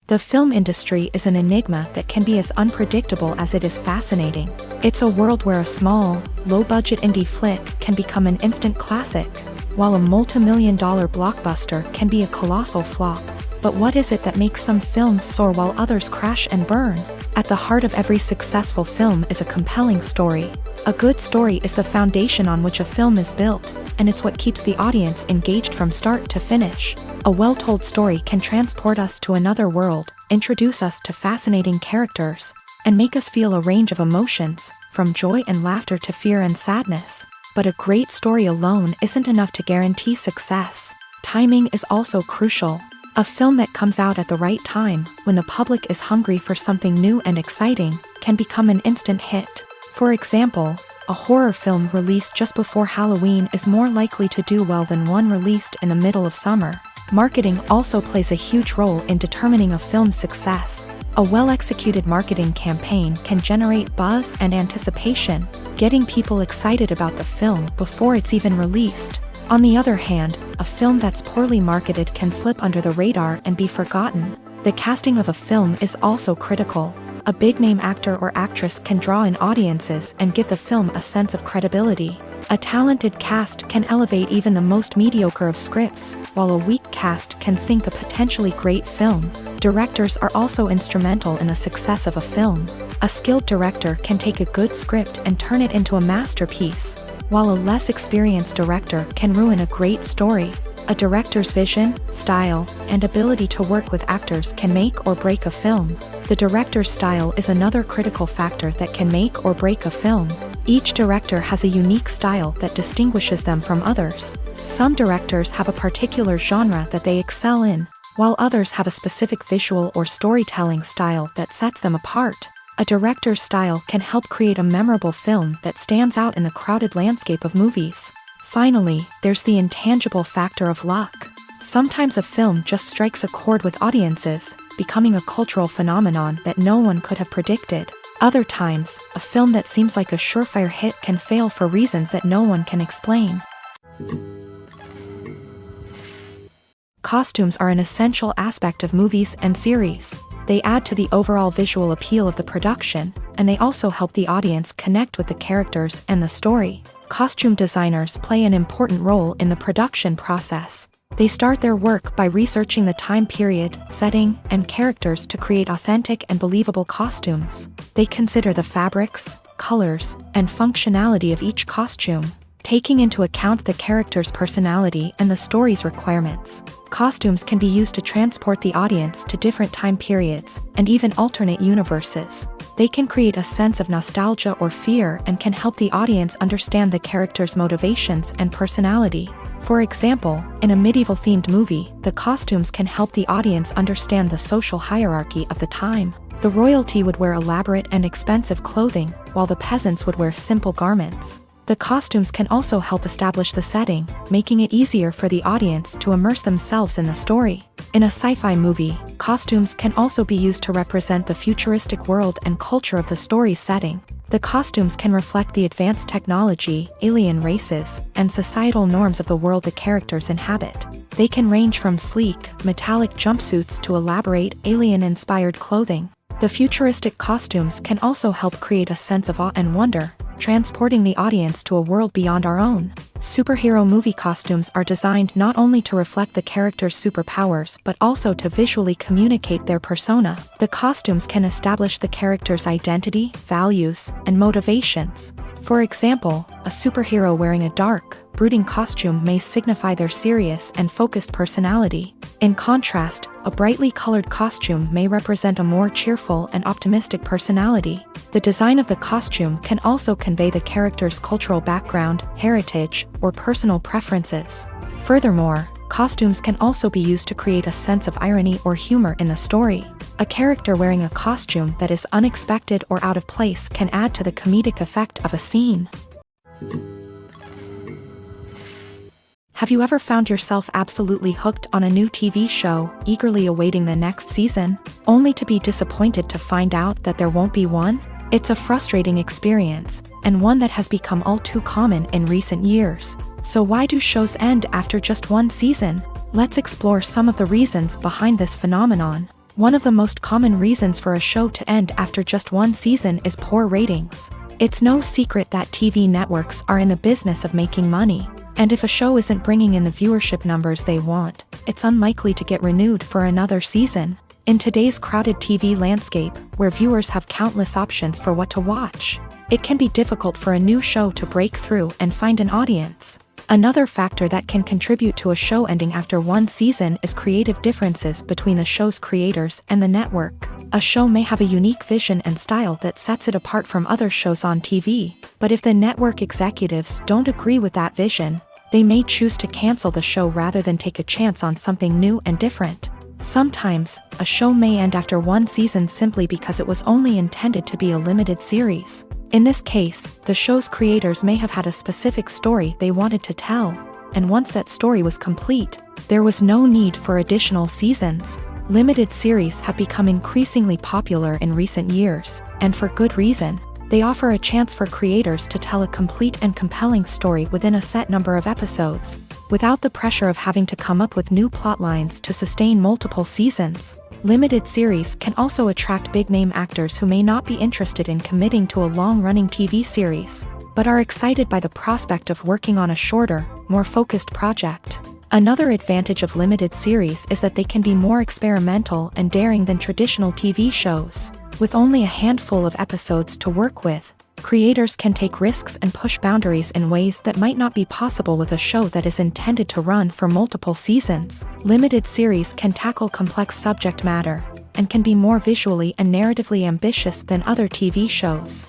The film industry is an enigma that can be as unpredictable as it is fascinating. It's a world where a small, low-budget indie flick can become an instant classic, while a multi-million-dollar blockbuster can be a colossal flop. But what is it that makes some films soar while others crash and burn? At the heart of every successful film is a compelling story. A good story is the foundation on which a film is built, and it's what keeps the audience engaged from start to finish. A well-told story can transport us to another world, introduce us to fascinating characters, and make us feel a range of emotions, from joy and laughter to fear and sadness. But a great story alone isn't enough to guarantee success. Timing is also crucial. A film that comes out at the right time, when the public is hungry for something new and exciting, can become an instant hit. For example, a horror film released just before Halloween is more likely to do well than one released in the middle of summer. Marketing also plays a huge role in determining a film's success. A well-executed marketing campaign can generate buzz and anticipation, getting people excited about the film before it's even released. On the other hand, a film that's poorly marketed can slip under the radar and be forgotten. The casting of a film is also critical. A big-name actor or actress can draw in audiences and give the film a sense of credibility. A talented cast can elevate even the most mediocre of scripts, while a weak cast can sink a potentially great film. Directors are also instrumental in the success of a film. A skilled director can take a good script and turn it into a masterpiece, while a less experienced director can ruin a great story. A director's vision, style, and ability to work with actors can make or break a film. The director's style is another critical factor that can make or break a film. Each director has a unique style that distinguishes them from others. Some directors have a particular genre that they excel in, while others have a specific visual or storytelling style that sets them apart. A director's style can help create a memorable film that stands out in the crowded landscape of movies. Finally, there's the intangible factor of luck. Sometimes a film just strikes a chord with audiences, becoming a cultural phenomenon that no one could have predicted. Other times, a film that seems like a surefire hit can fail for reasons that no one can explain. Costumes are an essential aspect of movies and series. They add to the overall visual appeal of the production, and they also help the audience connect with the characters and the story. Costume designers play an important role in the production process. They start their work by researching the time period, setting, and characters to create authentic and believable costumes. They consider the fabrics, colors, and functionality of each costume, taking into account the character's personality and the story's requirements. Costumes can be used to transport the audience to different time periods and even alternate universes. They can create a sense of nostalgia or fear and can help the audience understand the character's motivations and personality. For example, in a medieval-themed movie, the costumes can help the audience understand the social hierarchy of the time. The royalty would wear elaborate and expensive clothing, while the peasants would wear simple garments. The costumes can also help establish the setting, making it easier for the audience to immerse themselves in the story. In a sci-fi movie, costumes can also be used to represent the futuristic world and culture of the story's setting. The costumes can reflect the advanced technology, alien races, and societal norms of the world the characters inhabit. They can range from sleek, metallic jumpsuits to elaborate, alien-inspired clothing. The futuristic costumes can also help create a sense of awe and wonder, transporting the audience to a world beyond our own. Superhero movie costumes are designed not only to reflect the character's superpowers but also to visually communicate their persona. The costumes can establish the character's identity, values, and motivations. For example, a superhero wearing a dark, brooding costume may signify their serious and focused personality. In contrast, a brightly colored costume may represent a more cheerful and optimistic personality. The design of the costume can also convey the character's cultural background, heritage, or personal preferences. Furthermore, costumes can also be used to create a sense of irony or humor in the story. A character wearing a costume that is unexpected or out of place can add to the comedic effect of a scene. Have you ever found yourself absolutely hooked on a new TV show, eagerly awaiting the next season, only to be disappointed to find out that there won't be one? It's a frustrating experience, and one that has become all too common in recent years. So why do shows end after just one season? Let's explore some of the reasons behind this phenomenon. One of the most common reasons for a show to end after just one season is poor ratings. It's no secret that TV networks are in the business of making money. And if a show isn't bringing in the viewership numbers they want, it's unlikely to get renewed for another season. In today's crowded TV landscape, where viewers have countless options for what to watch, it can be difficult for a new show to break through and find an audience. Another factor that can contribute to a show ending after one season is creative differences between the show's creators and the network. A show may have a unique vision and style that sets it apart from other shows on TV, but if the network executives don't agree with that vision, they may choose to cancel the show rather than take a chance on something new and different. Sometimes, a show may end after one season simply because it was only intended to be a limited series. In this case, the show's creators may have had a specific story they wanted to tell, and once that story was complete, there was no need for additional seasons. Limited series have become increasingly popular in recent years, and for good reason. They offer a chance for creators to tell a complete and compelling story within a set number of episodes, without the pressure of having to come up with new plotlines to sustain multiple seasons. Limited series can also attract big-name actors who may not be interested in committing to a long-running TV series, but are excited by the prospect of working on a shorter, more focused project. Another advantage of limited series is that they can be more experimental and daring than traditional TV shows. With only a handful of episodes to work with, creators can take risks and push boundaries in ways that might not be possible with a show that is intended to run for multiple seasons. Limited series can tackle complex subject matter, and can be more visually and narratively ambitious than other TV shows.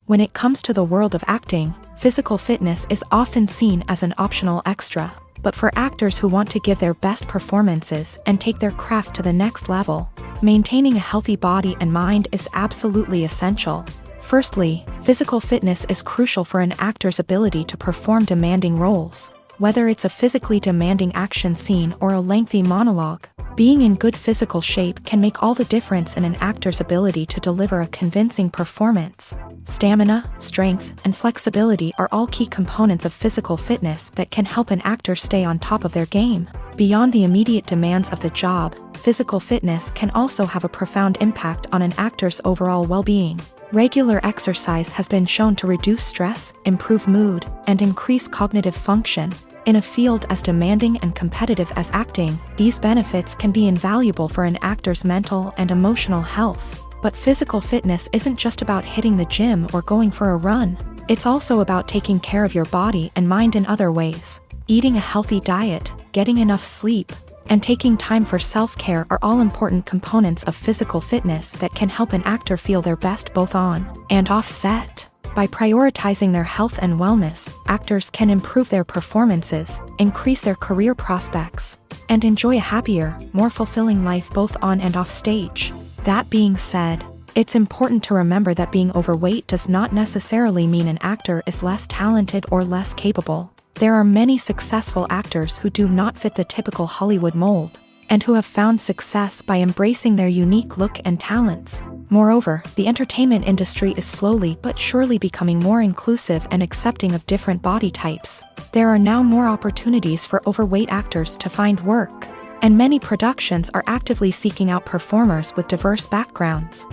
When it comes to the world of acting, physical fitness is often seen as an optional extra. But for actors who want to give their best performances and take their craft to the next level, maintaining a healthy body and mind is absolutely essential. Firstly, physical fitness is crucial for an actor's ability to perform demanding roles. Whether it's a physically demanding action scene or a lengthy monologue, being in good physical shape can make all the difference in an actor's ability to deliver a convincing performance. Stamina, strength, and flexibility are all key components of physical fitness that can help an actor stay on top of their game. Beyond the immediate demands of the job, physical fitness can also have a profound impact on an actor's overall well-being. Regular exercise has been shown to reduce stress, improve mood, and increase cognitive function. In a field as demanding and competitive as acting, these benefits can be invaluable for an actor's mental and emotional health. But physical fitness isn't just about hitting the gym or going for a run. It's also about taking care of your body and mind in other ways. Eating a healthy diet, getting enough sleep, and taking time for self-care are all important components of physical fitness that can help an actor feel their best both on and off set. By prioritizing their health and wellness, actors can improve their performances, increase their career prospects, and enjoy a happier, more fulfilling life both on and off stage. That being said, it's important to remember that being overweight does not necessarily mean an actor is less talented or less capable. There are many successful actors who do not fit the typical Hollywood mold, and who have found success by embracing their unique look and talents. Moreover, the entertainment industry is slowly but surely becoming more inclusive and accepting of different body types. There are now more opportunities for overweight actors to find work, and many productions are actively seeking out performers with diverse backgrounds.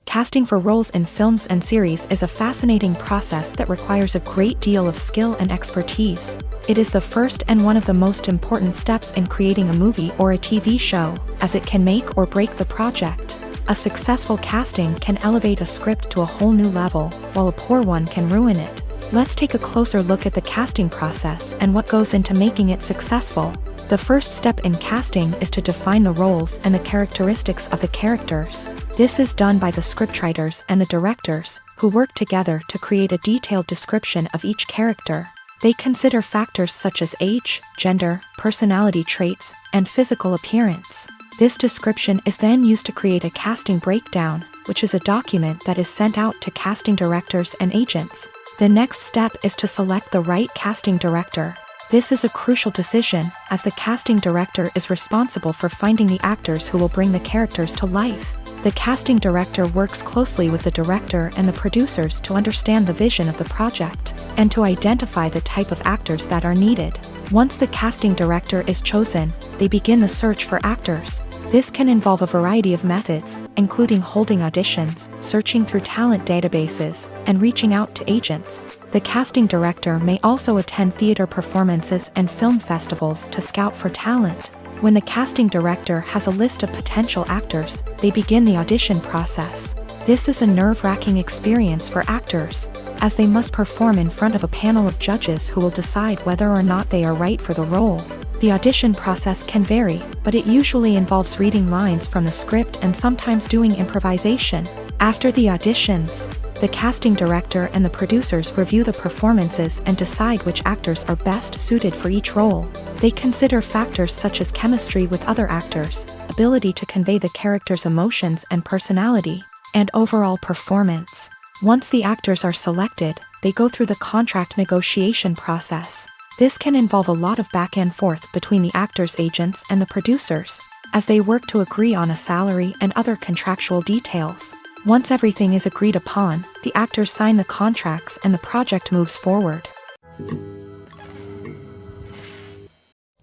Casting for roles in films and series is a fascinating process that requires a great deal of skill and expertise. It is the first and one of the most important steps in creating a movie or a TV show, as it can make or break the project. A successful casting can elevate a script to a whole new level, while a poor one can ruin it. Let's take a closer look at the casting process and what goes into making it successful. The first step in casting is to define the roles and the characteristics of the characters. This is done by the scriptwriters and the directors, who work together to create a detailed description of each character. They consider factors such as age, gender, personality traits, and physical appearance. This description is then used to create a casting breakdown, which is a document that is sent out to casting directors and agents. The next step is to select the right casting director. This is a crucial decision, as the casting director is responsible for finding the actors who will bring the characters to life. The casting director works closely with the director and the producers to understand the vision of the project, and to identify the type of actors that are needed. Once the casting director is chosen, they begin the search for actors. This can involve a variety of methods, including holding auditions, searching through talent databases, and reaching out to agents. The casting director may also attend theater performances and film festivals to scout for talent. When the casting director has a list of potential actors, they begin the audition process. This is a nerve-wracking experience for actors, as they must perform in front of a panel of judges who will decide whether or not they are right for the role. The audition process can vary, but it usually involves reading lines from the script and sometimes doing improvisation. After the auditions, the casting director and the producers review the performances and decide which actors are best suited for each role. They consider factors such as chemistry with other actors, ability to convey the character's emotions and personality, and overall performance. Once the actors are selected, they go through the contract negotiation process. This can involve a lot of back and forth between the actors' agents and the producers. as they work to agree on a salary and other contractual details. Once everything is agreed upon, the actors sign the contracts and the project moves forward.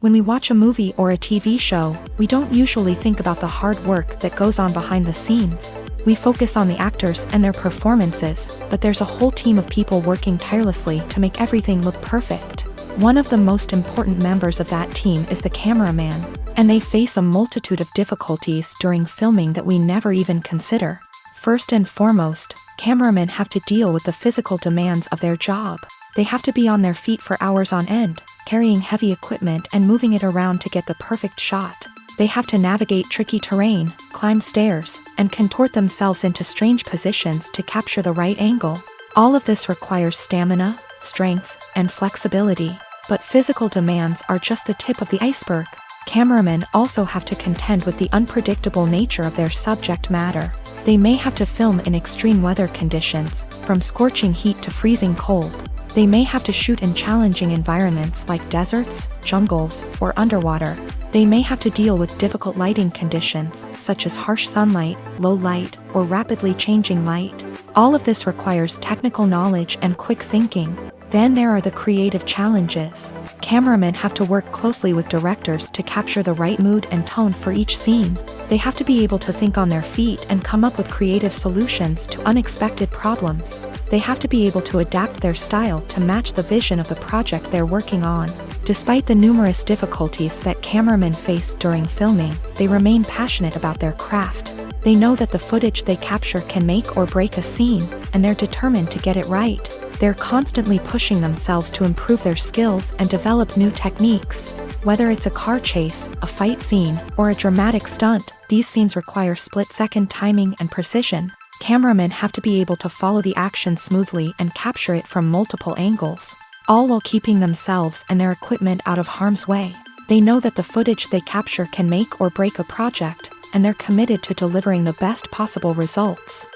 When we watch a movie or a TV show, we don't usually think about the hard work that goes on behind the scenes. We focus on the actors and their performances, but there's a whole team of people working tirelessly to make everything look perfect. One of the most important members of that team is the cameraman, and they face a multitude of difficulties during filming that we never even consider. First and foremost, cameramen have to deal with the physical demands of their job. They have to be on their feet for hours on end, carrying heavy equipment and moving it around to get the perfect shot. They have to navigate tricky terrain, climb stairs, and contort themselves into strange positions to capture the right angle. All of this requires stamina, strength, and flexibility. But physical demands are just the tip of the iceberg. Cameramen also have to contend with the unpredictable nature of their subject matter. They may have to film in extreme weather conditions, from scorching heat to freezing cold. They may have to shoot in challenging environments like deserts, jungles, or underwater. They may have to deal with difficult lighting conditions, such as harsh sunlight, low light, or rapidly changing light. All of this requires technical knowledge and quick thinking. Then there are the creative challenges. Cameramen have to work closely with directors to capture the right mood and tone for each scene. They have to be able to think on their feet and come up with creative solutions to unexpected problems. They have to be able to adapt their style to match the vision of the project they're working on. Despite the numerous difficulties that cameramen face during filming, they remain passionate about their craft. They know that the footage they capture can make or break a scene, and they're determined to get it right. They're constantly pushing themselves to improve their skills and develop new techniques. Whether it's a car chase, a fight scene, or a dramatic stunt, these scenes require split-second timing and precision. Cameramen have to be able to follow the action smoothly and capture it from multiple angles, all while keeping themselves and their equipment out of harm's way. They know that the footage they capture can make or break a project, and they're committed to delivering the best possible results.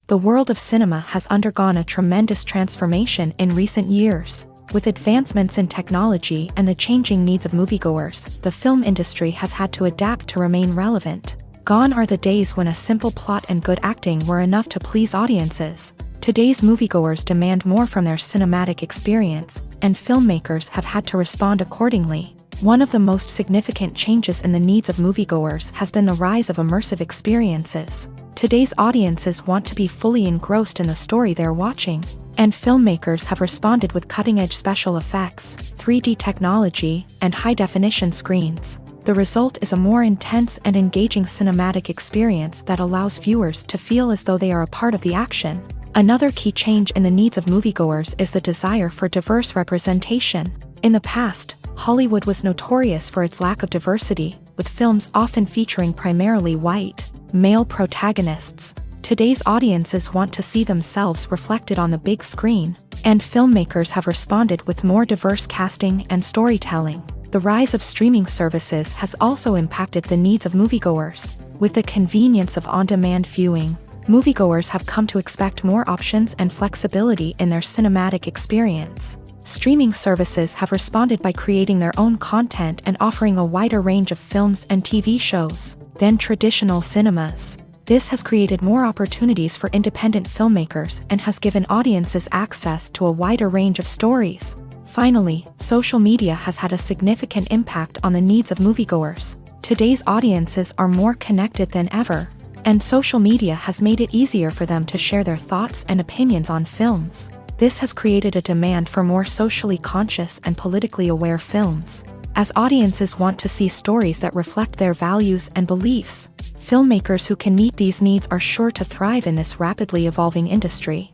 The world of cinema has undergone a tremendous transformation in recent years. With advancements in technology and the changing needs of moviegoers, the film industry has had to adapt to remain relevant. Gone are the days when a simple plot and good acting were enough to please audiences. Today's moviegoers demand more from their cinematic experience, and filmmakers have had to respond accordingly. One of the most significant changes in the needs of moviegoers has been the rise of immersive experiences. Today's audiences want to be fully engrossed in the story they're watching, and filmmakers have responded with cutting-edge special effects, 3D technology, and high-definition screens. The result is a more intense and engaging cinematic experience that allows viewers to feel as though they are a part of the action. Another key change in the needs of moviegoers is the desire for diverse representation. In the past, Hollywood was notorious for its lack of diversity, with films often featuring primarily white, male protagonists. Today's audiences want to see themselves reflected on the big screen, and filmmakers have responded with more diverse casting and storytelling. The rise of streaming services has also impacted the needs of moviegoers. With the convenience of on-demand viewing, moviegoers have come to expect more options and flexibility in their cinematic experience. Streaming services have responded by creating their own content and offering a wider range of films and TV shows than traditional cinemas. This has created more opportunities for independent filmmakers and has given audiences access to a wider range of stories. Finally, social media has had a significant impact on the needs of moviegoers. Today's audiences are more connected than ever, and social media has made it easier for them to share their thoughts and opinions on films. This has created a demand for more socially conscious and politically aware films. As audiences want to see stories that reflect their values and beliefs, filmmakers who can meet these needs are sure to thrive in this rapidly evolving industry.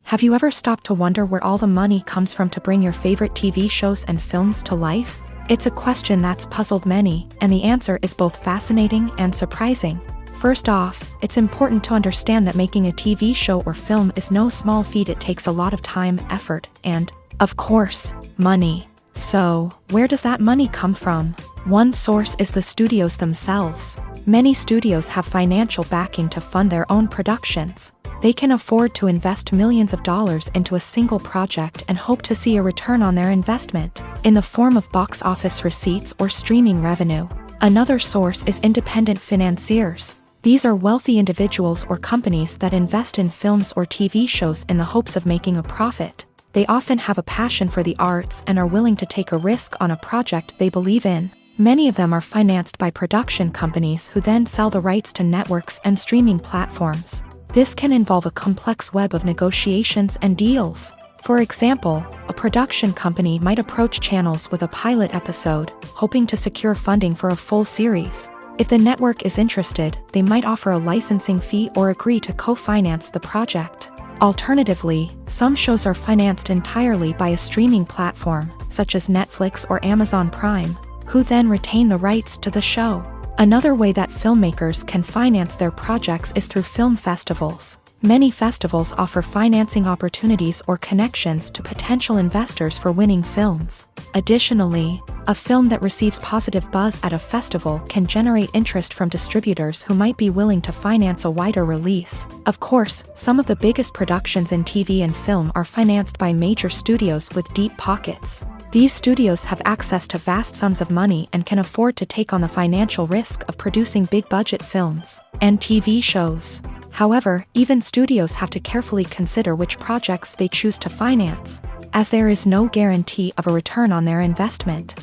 Have you ever stopped to wonder where all the money comes from to bring your favorite TV shows and films to life? It's a question that's puzzled many, and the answer is both fascinating and surprising. First off, it's important to understand that making a TV show or film is no small feat. It takes a lot of time, effort, and, of course, money. So, where does that money come from? One source is the studios themselves. Many studios have financial backing to fund their own productions. They can afford to invest millions of dollars into a single project and hope to see a return on their investment, in the form of box office receipts or streaming revenue. Another source is independent financiers. These are wealthy individuals or companies that invest in films or TV shows in the hopes of making a profit. They often have a passion for the arts and are willing to take a risk on a project they believe in. Many of them are financed by production companies who then sell the rights to networks and streaming platforms. This can involve a complex web of negotiations and deals. For example, a production company might approach channels with a pilot episode, hoping to secure funding for a full series. If the network is interested, they might offer a licensing fee or agree to co-finance the project. Alternatively, some shows are financed entirely by a streaming platform, such as Netflix or Amazon Prime, who then retain the rights to the show. Another way that filmmakers can finance their projects is through film festivals. Many festivals offer financing opportunities or connections to potential investors for winning films. Additionally, a film that receives positive buzz at a festival can generate interest from distributors who might be willing to finance a wider release. Of course, some of the biggest productions in TV and film are financed by major studios with deep pockets. These studios have access to vast sums of money and can afford to take on the financial risk of producing big-budget films and TV shows. However, even studios have to carefully consider which projects they choose to finance, as there is no guarantee of a return on their investment.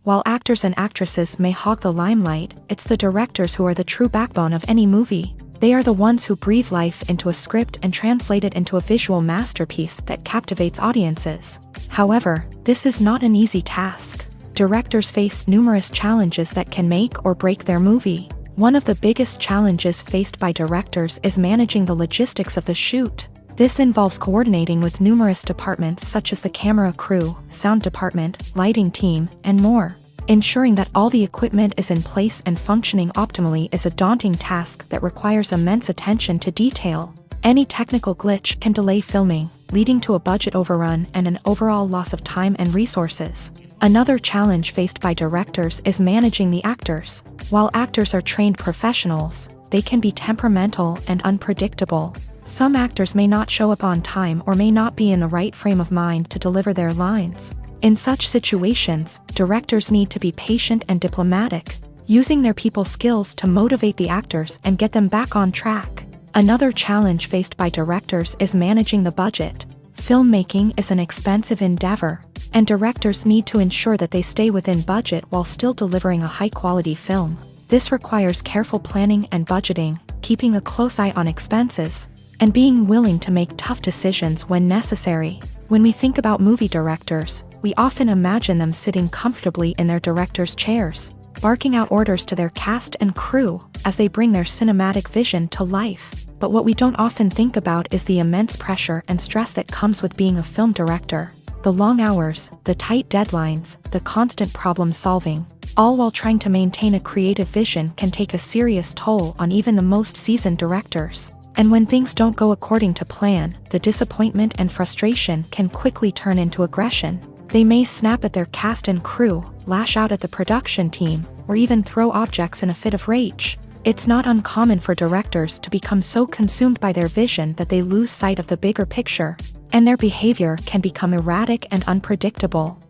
While actors and actresses may hog the limelight, it's the directors who are the true backbone of any movie. They are the ones who breathe life into a script and translate it into a visual masterpiece that captivates audiences. However, this is not an easy task. Directors face numerous challenges that can make or break their movie. One of the biggest challenges faced by directors is managing the logistics of the shoot. This involves coordinating with numerous departments such as the camera crew, sound department, lighting team, and more. Ensuring that all the equipment is in place and functioning optimally is a daunting task that requires immense attention to detail. Any technical glitch can delay filming, leading to a budget overrun and an overall loss of time and resources. Another challenge faced by directors is managing the actors. While actors are trained professionals, they can be temperamental and unpredictable. Some actors may not show up on time or may not be in the right frame of mind to deliver their lines. In such situations, directors need to be patient and diplomatic, using their people skills to motivate the actors and get them back on track. Another challenge faced by directors is managing the budget. Filmmaking is an expensive endeavor, and directors need to ensure that they stay within budget while still delivering a high-quality film. This requires careful planning and budgeting, keeping a close eye on expenses, and being willing to make tough decisions when necessary. When we think about movie directors, we often imagine them sitting comfortably in their director's chairs, barking out orders to their cast and crew as they bring their cinematic vision to life. But what we don't often think about is the immense pressure and stress that comes with being a film director. The long hours, the tight deadlines, the constant problem solving, all while trying to maintain a creative vision can take a serious toll on even the most seasoned directors. And when things don't go according to plan, the disappointment and frustration can quickly turn into aggression. They may snap at their cast and crew, lash out at the production team, or even throw objects in a fit of rage. It's not uncommon for directors to become so consumed by their vision that they lose sight of the bigger picture, and their behavior can become erratic and unpredictable.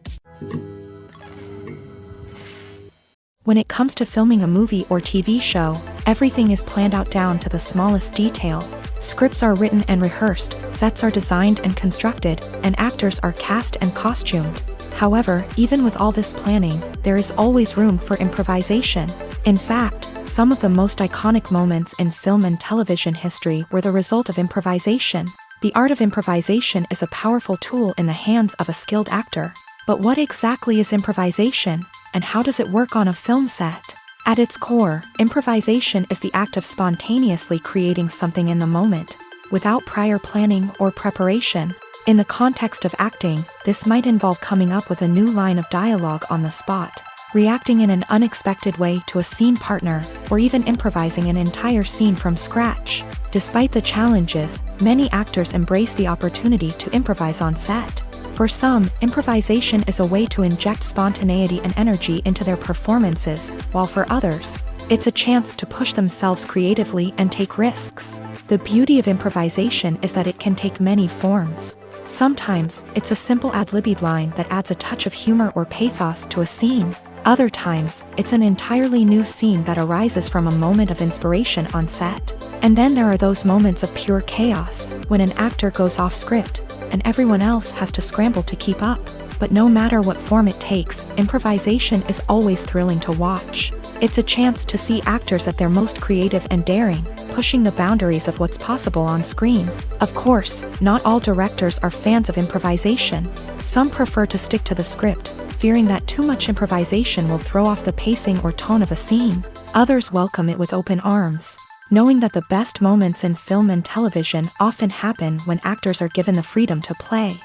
When it comes to filming a movie or TV show, everything is planned out down to the smallest detail. Scripts are written and rehearsed, sets are designed and constructed, and actors are cast and costumed. However, even with all this planning, there is always room for improvisation. In fact, some of the most iconic moments in film and television history were the result of improvisation. The art of improvisation is a powerful tool in the hands of a skilled actor. But what exactly is improvisation, and how does it work on a film set? At its core, improvisation is the act of spontaneously creating something in the moment, without prior planning or preparation. In the context of acting, this might involve coming up with a new line of dialogue on the spot, reacting in an unexpected way to a scene partner, or even improvising an entire scene from scratch. Despite the challenges, many actors embrace the opportunity to improvise on set. For some, improvisation is a way to inject spontaneity and energy into their performances, while for others, It's a chance to push themselves creatively and take risks. The beauty of improvisation is that it can take many forms. Sometimes, it's a simple ad-libbed line that adds a touch of humor or pathos to a scene. Other times, it's an entirely new scene that arises from a moment of inspiration on set. And then there are those moments of pure chaos, when an actor goes off script, and everyone else has to scramble to keep up. But no matter what form it takes, improvisation is always thrilling to watch. It's a chance to see actors at their most creative and daring, pushing the boundaries of what's possible on screen. Of course, not all directors are fans of improvisation. Some prefer to stick to the script, fearing that too much improvisation will throw off the pacing or tone of a scene. Others welcome it with open arms, knowing that the best moments in film and television often happen when actors are given the freedom to play.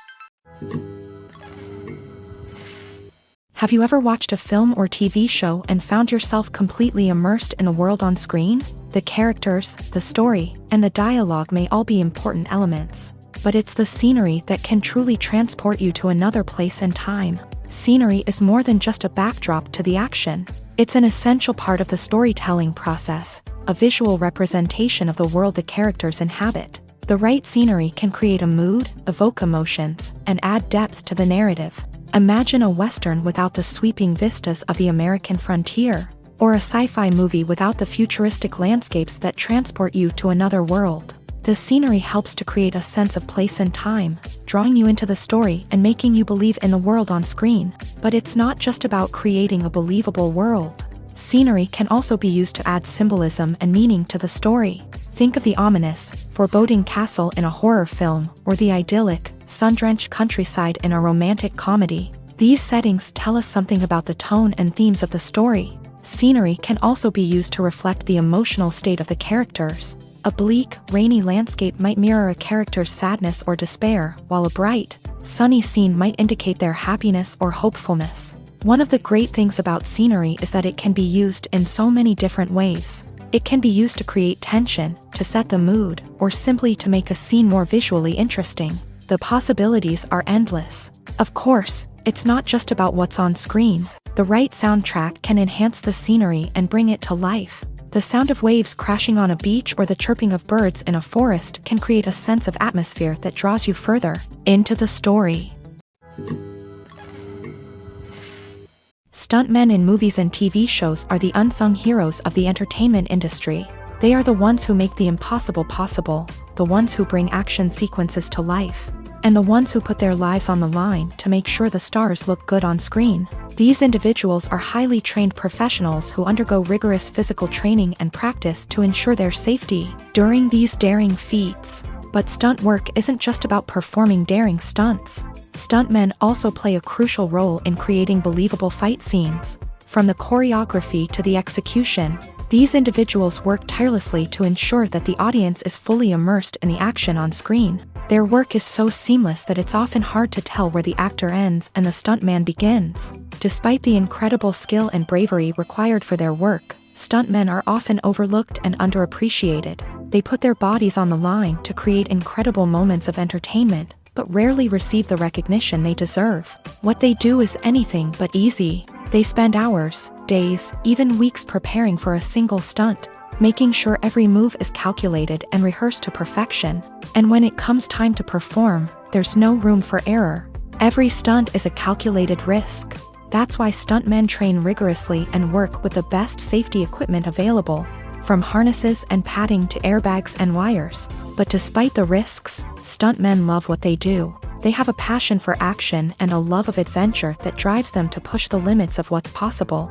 Have you ever watched a film or TV show and found yourself completely immersed in the world on screen? The characters, the story, and the dialogue may all be important elements, but it's the scenery that can truly transport you to another place and time. Scenery is more than just a backdrop to the action. It's an essential part of the storytelling process, a visual representation of the world the characters inhabit. The right scenery can create a mood, evoke emotions, and add depth to the narrative. Imagine a Western without the sweeping vistas of the American frontier, or a sci-fi movie without the futuristic landscapes that transport you to another world. The scenery helps to create a sense of place and time, drawing you into the story and making you believe in the world on screen. But it's not just about creating a believable world. Scenery can also be used to add symbolism and meaning to the story. Think of the ominous, foreboding castle in a horror film, or the idyllic, sun-drenched countryside in a romantic comedy. These settings tell us something about the tone and themes of the story. Scenery can also be used to reflect the emotional state of the characters. A bleak, rainy landscape might mirror a character's sadness or despair, while a bright, sunny scene might indicate their happiness or hopefulness. One of the great things about scenery is that it can be used in so many different ways. It can be used to create tension, to set the mood, or simply to make a scene more visually interesting. The possibilities are endless. Of course, it's not just about what's on screen. The right soundtrack can enhance the scenery and bring it to life. The sound of waves crashing on a beach or the chirping of birds in a forest can create a sense of atmosphere that draws you further into the story. Stuntmen in movies and TV shows are the unsung heroes of the entertainment industry. They are the ones who make the impossible possible, the ones who bring action sequences to life, and the ones who put their lives on the line to make sure the stars look good on screen. These individuals are highly trained professionals who undergo rigorous physical training and practice to ensure their safety during these daring feats. But stunt work isn't just about performing daring stunts. Stuntmen also play a crucial role in creating believable fight scenes. From the choreography to the execution, these individuals work tirelessly to ensure that the audience is fully immersed in the action on screen. Their work is so seamless that it's often hard to tell where the actor ends and the stuntman begins. Despite the incredible skill and bravery required for their work, stuntmen are often overlooked and underappreciated. They put their bodies on the line to create incredible moments of entertainment, but rarely receive the recognition they deserve. What they do is anything but easy. They spend hours, days, even weeks preparing for a single stunt, making sure every move is calculated and rehearsed to perfection. And when it comes time to perform, there's no room for error. Every stunt is a calculated risk. That's why stuntmen train rigorously and work with the best safety equipment available, from harnesses and padding to airbags and wires. But despite the risks, stuntmen love what they do. They have a passion for action and a love of adventure that drives them to push the limits of what's possible.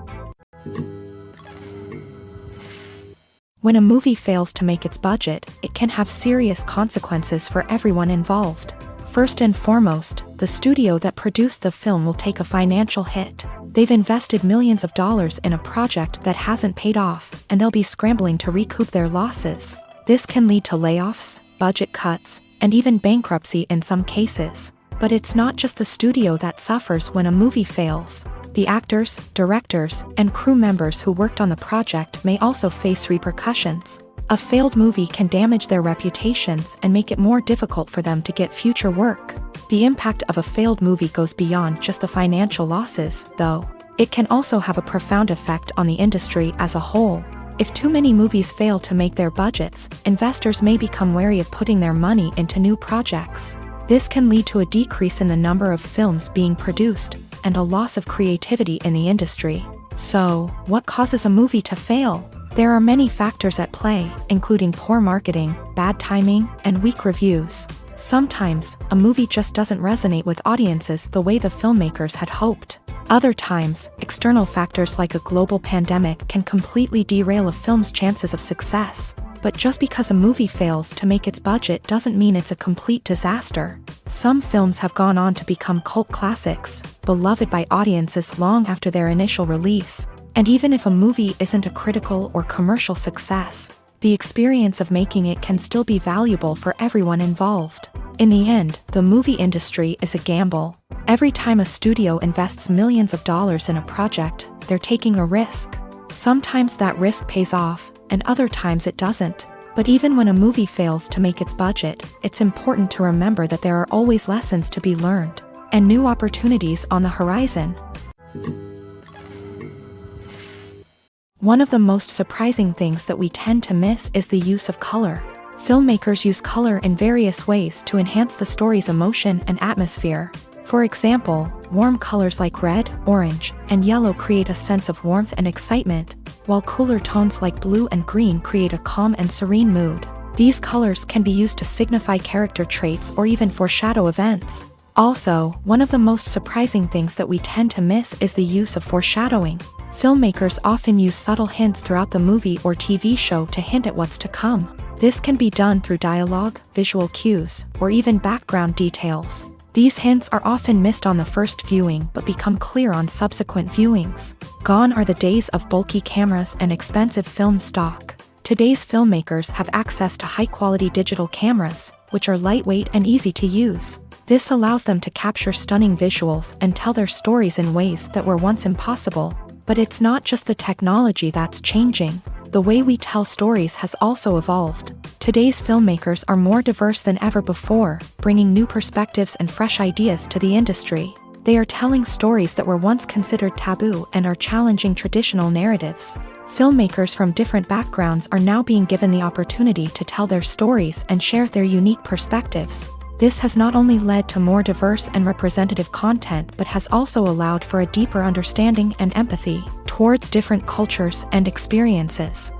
When a movie fails to make its budget, it can have serious consequences for everyone involved. First and foremost, the studio that produced the film will take a financial hit. They've invested millions of dollars in a project that hasn't paid off, and they'll be scrambling to recoup their losses. This can lead to layoffs, budget cuts, and even bankruptcy in some cases. But it's not just the studio that suffers when a movie fails. The actors, directors, and crew members who worked on the project may also face repercussions. A failed movie can damage their reputations and make it more difficult for them to get future work. The impact of a failed movie goes beyond just the financial losses, though. It can also have a profound effect on the industry as a whole. If too many movies fail to make their budgets, investors may become wary of putting their money into new projects. This can lead to a decrease in the number of films being produced, and a loss of creativity in the industry. So, what causes a movie to fail? There are many factors at play, including poor marketing, bad timing, and weak reviews. Sometimes, a movie just doesn't resonate with audiences the way the filmmakers had hoped. Other times, external factors like a global pandemic can completely derail a film's chances of success. But just because a movie fails to make its budget doesn't mean it's a complete disaster. Some films have gone on to become cult classics, beloved by audiences long after their initial release. And even if a movie isn't a critical or commercial success, the experience of making it can still be valuable for everyone involved. In the end, the movie industry is a gamble. Every time a studio invests millions of dollars in a project, they're taking a risk. Sometimes that risk pays off, and other times it doesn't. But even when a movie fails to make its budget, it's important to remember that there are always lessons to be learned, and new opportunities on the horizon. One of the most surprising things that we tend to miss is the use of color. Filmmakers use color in various ways to enhance the story's emotion and atmosphere. For example, warm colors like red, orange, and yellow create a sense of warmth and excitement, while cooler tones like blue and green create a calm and serene mood. These colors can be used to signify character traits or even foreshadow events. Also, one of the most surprising things that we tend to miss is the use of foreshadowing. Filmmakers often use subtle hints throughout the movie or TV show to hint at what's to come. This can be done through dialogue, visual cues, or even background details. These hints are often missed on the first viewing but become clear on subsequent viewings. Gone are the days of bulky cameras and expensive film stock. Today's filmmakers have access to high-quality digital cameras, which are lightweight and easy to use. This allows them to capture stunning visuals and tell their stories in ways that were once impossible. But it's not just the technology that's changing. The way we tell stories has also evolved. Today's filmmakers are more diverse than ever before, bringing new perspectives and fresh ideas to the industry. They are telling stories that were once considered taboo and are challenging traditional narratives. Filmmakers from different backgrounds are now being given the opportunity to tell their stories and share their unique perspectives. This has not only led to more diverse and representative content but has also allowed for a deeper understanding and empathy towards different cultures and experiences.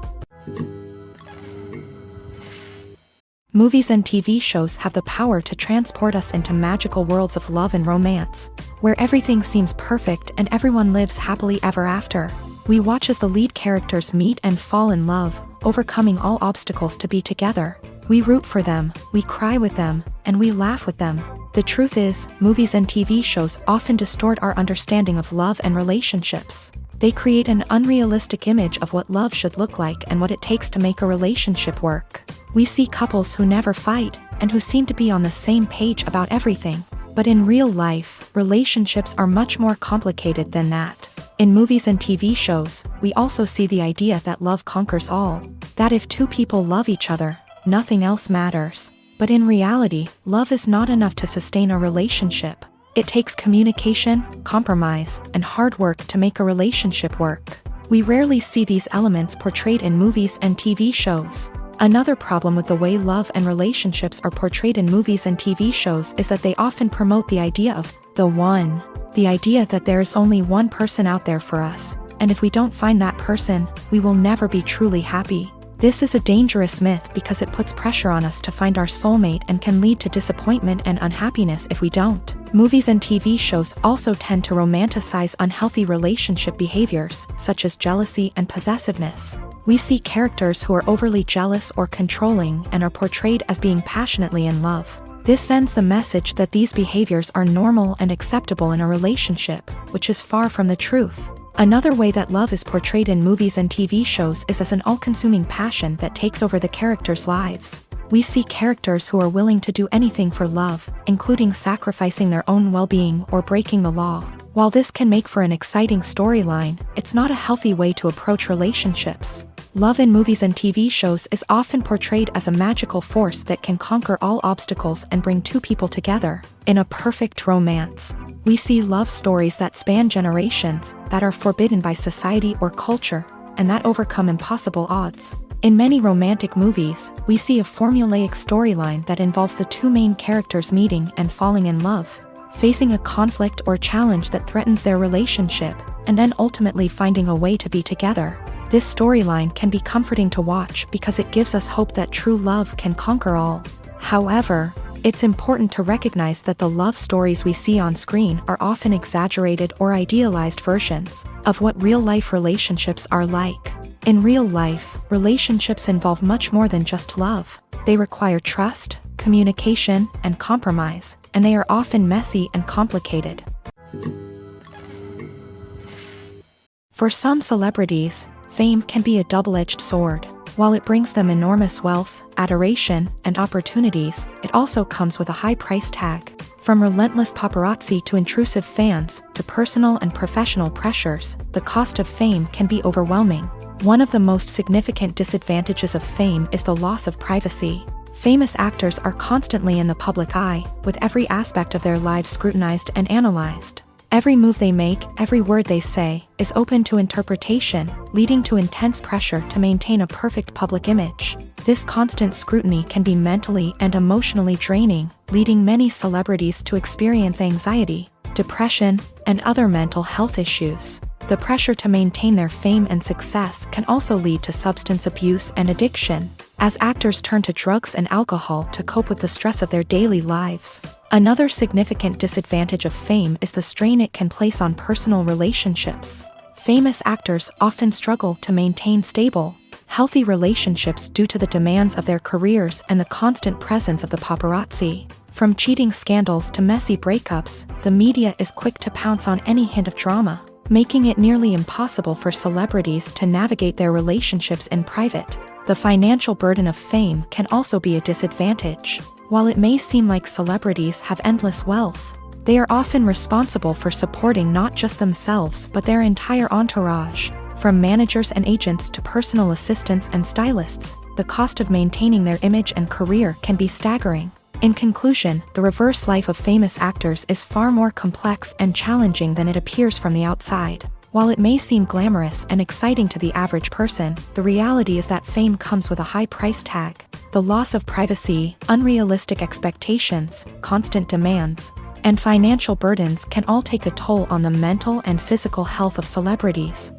Movies and TV shows have the power to transport us into magical worlds of love and romance, where everything seems perfect and everyone lives happily ever after. We watch as the lead characters meet and fall in love, overcoming all obstacles to be together. We root for them, we cry with them, and we laugh with them. The truth is, movies and TV shows often distort our understanding of love and relationships. They create an unrealistic image of what love should look like and what it takes to make a relationship work. We see couples who never fight, and who seem to be on the same page about everything. But in real life, relationships are much more complicated than that. In movies and TV shows, we also see the idea that love conquers all. That if two people love each other, nothing else matters. But in reality, love is not enough to sustain a relationship. It takes communication, compromise, and hard work to make a relationship work. We rarely see these elements portrayed in movies and TV shows. Another problem with the way love and relationships are portrayed in movies and TV shows is that they often promote the idea of the one. The idea that there is only one person out there for us, and if we don't find that person, we will never be truly happy. This is a dangerous myth because it puts pressure on us to find our soulmate and can lead to disappointment and unhappiness if we don't. Movies and TV shows also tend to romanticize unhealthy relationship behaviors, such as jealousy and possessiveness. We see characters who are overly jealous or controlling and are portrayed as being passionately in love. This sends the message that these behaviors are normal and acceptable in a relationship, which is far from the truth. Another way that love is portrayed in movies and TV shows is as an all-consuming passion that takes over the characters' lives. We see characters who are willing to do anything for love, including sacrificing their own well-being or breaking the law. While this can make for an exciting storyline, it's not a healthy way to approach relationships. Love in movies and TV shows is often portrayed as a magical force that can conquer all obstacles and bring two people together in a perfect romance. We see love stories that span generations, that are forbidden by society or culture, and that overcome impossible odds. In many romantic movies, we see a formulaic storyline that involves the two main characters meeting and falling in love, facing a conflict or challenge that threatens their relationship, and then ultimately finding a way to be together. This storyline can be comforting to watch because it gives us hope that true love can conquer all. However, it's important to recognize that the love stories we see on screen are often exaggerated or idealized versions of what real-life relationships are like. In real life, relationships involve much more than just love. They require trust, communication, and compromise, and they are often messy and complicated. For some celebrities, fame can be a double-edged sword. While it brings them enormous wealth, adoration, and opportunities, it also comes with a high price tag. From relentless paparazzi to intrusive fans, to personal and professional pressures, the cost of fame can be overwhelming. One of the most significant disadvantages of fame is the loss of privacy. Famous actors are constantly in the public eye, with every aspect of their lives scrutinized and analyzed. Every move they make, every word they say, is open to interpretation, leading to intense pressure to maintain a perfect public image. This constant scrutiny can be mentally and emotionally draining, leading many celebrities to experience anxiety, depression, and other mental health issues. The pressure to maintain their fame and success can also lead to substance abuse and addiction, as actors turn to drugs and alcohol to cope with the stress of their daily lives. Another significant disadvantage of fame is the strain it can place on personal relationships. Famous actors often struggle to maintain stable, healthy relationships due to the demands of their careers and the constant presence of the paparazzi. From cheating scandals to messy breakups, the media is quick to pounce on any hint of drama, making it nearly impossible for celebrities to navigate their relationships in private. The financial burden of fame can also be a disadvantage. While it may seem like celebrities have endless wealth, they are often responsible for supporting not just themselves but their entire entourage. From managers and agents to personal assistants and stylists, the cost of maintaining their image and career can be staggering. In conclusion, the reverse life of famous actors is far more complex and challenging than it appears from the outside. While it may seem glamorous and exciting to the average person, the reality is that fame comes with a high price tag. The loss of privacy, unrealistic expectations, constant demands, and financial burdens can all take a toll on the mental and physical health of celebrities.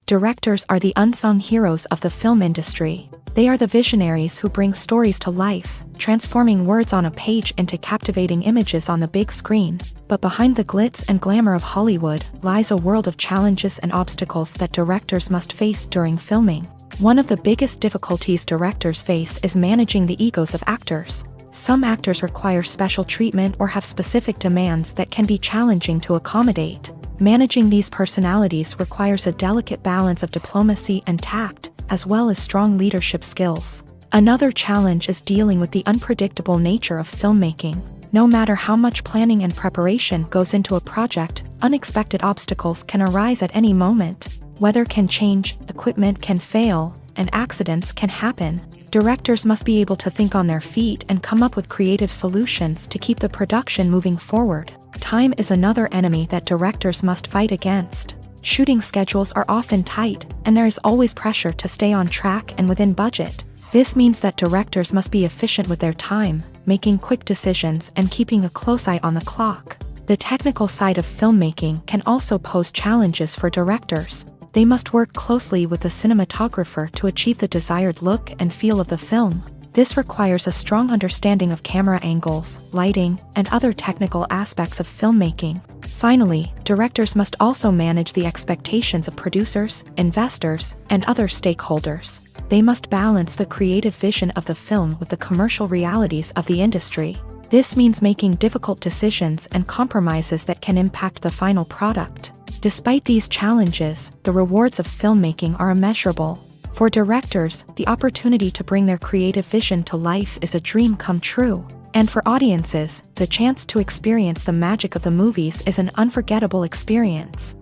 Directors are the unsung heroes of the film industry. They are the visionaries who bring stories to life, transforming words on a page into captivating images on the big screen. But behind the glitz and glamour of Hollywood lies a world of challenges and obstacles that directors must face during filming. One of the biggest difficulties directors face is managing the egos of actors. Some actors require special treatment or have specific demands that can be challenging to accommodate. Managing these personalities requires a delicate balance of diplomacy and tact, as well as strong leadership skills. Another challenge is dealing with the unpredictable nature of filmmaking. No matter how much planning and preparation goes into a project, unexpected obstacles can arise at any moment. Weather can change, equipment can fail, and accidents can happen. Directors must be able to think on their feet and come up with creative solutions to keep the production moving forward. Time is another enemy that directors must fight against. Shooting schedules are often tight, and there is always pressure to stay on track and within budget. This means that directors must be efficient with their time, making quick decisions and keeping a close eye on the clock. The technical side of filmmaking can also pose challenges for directors. They must work closely with the cinematographer to achieve the desired look and feel of the film. This requires a strong understanding of camera angles, lighting, and other technical aspects of filmmaking. Finally, directors must also manage the expectations of producers, investors, and other stakeholders. They must balance the creative vision of the film with the commercial realities of the industry. This means making difficult decisions and compromises that can impact the final product. Despite these challenges, the rewards of filmmaking are immeasurable. For directors, the opportunity to bring their creative vision to life is a dream come true. And for audiences, the chance to experience the magic of the movies is an unforgettable experience.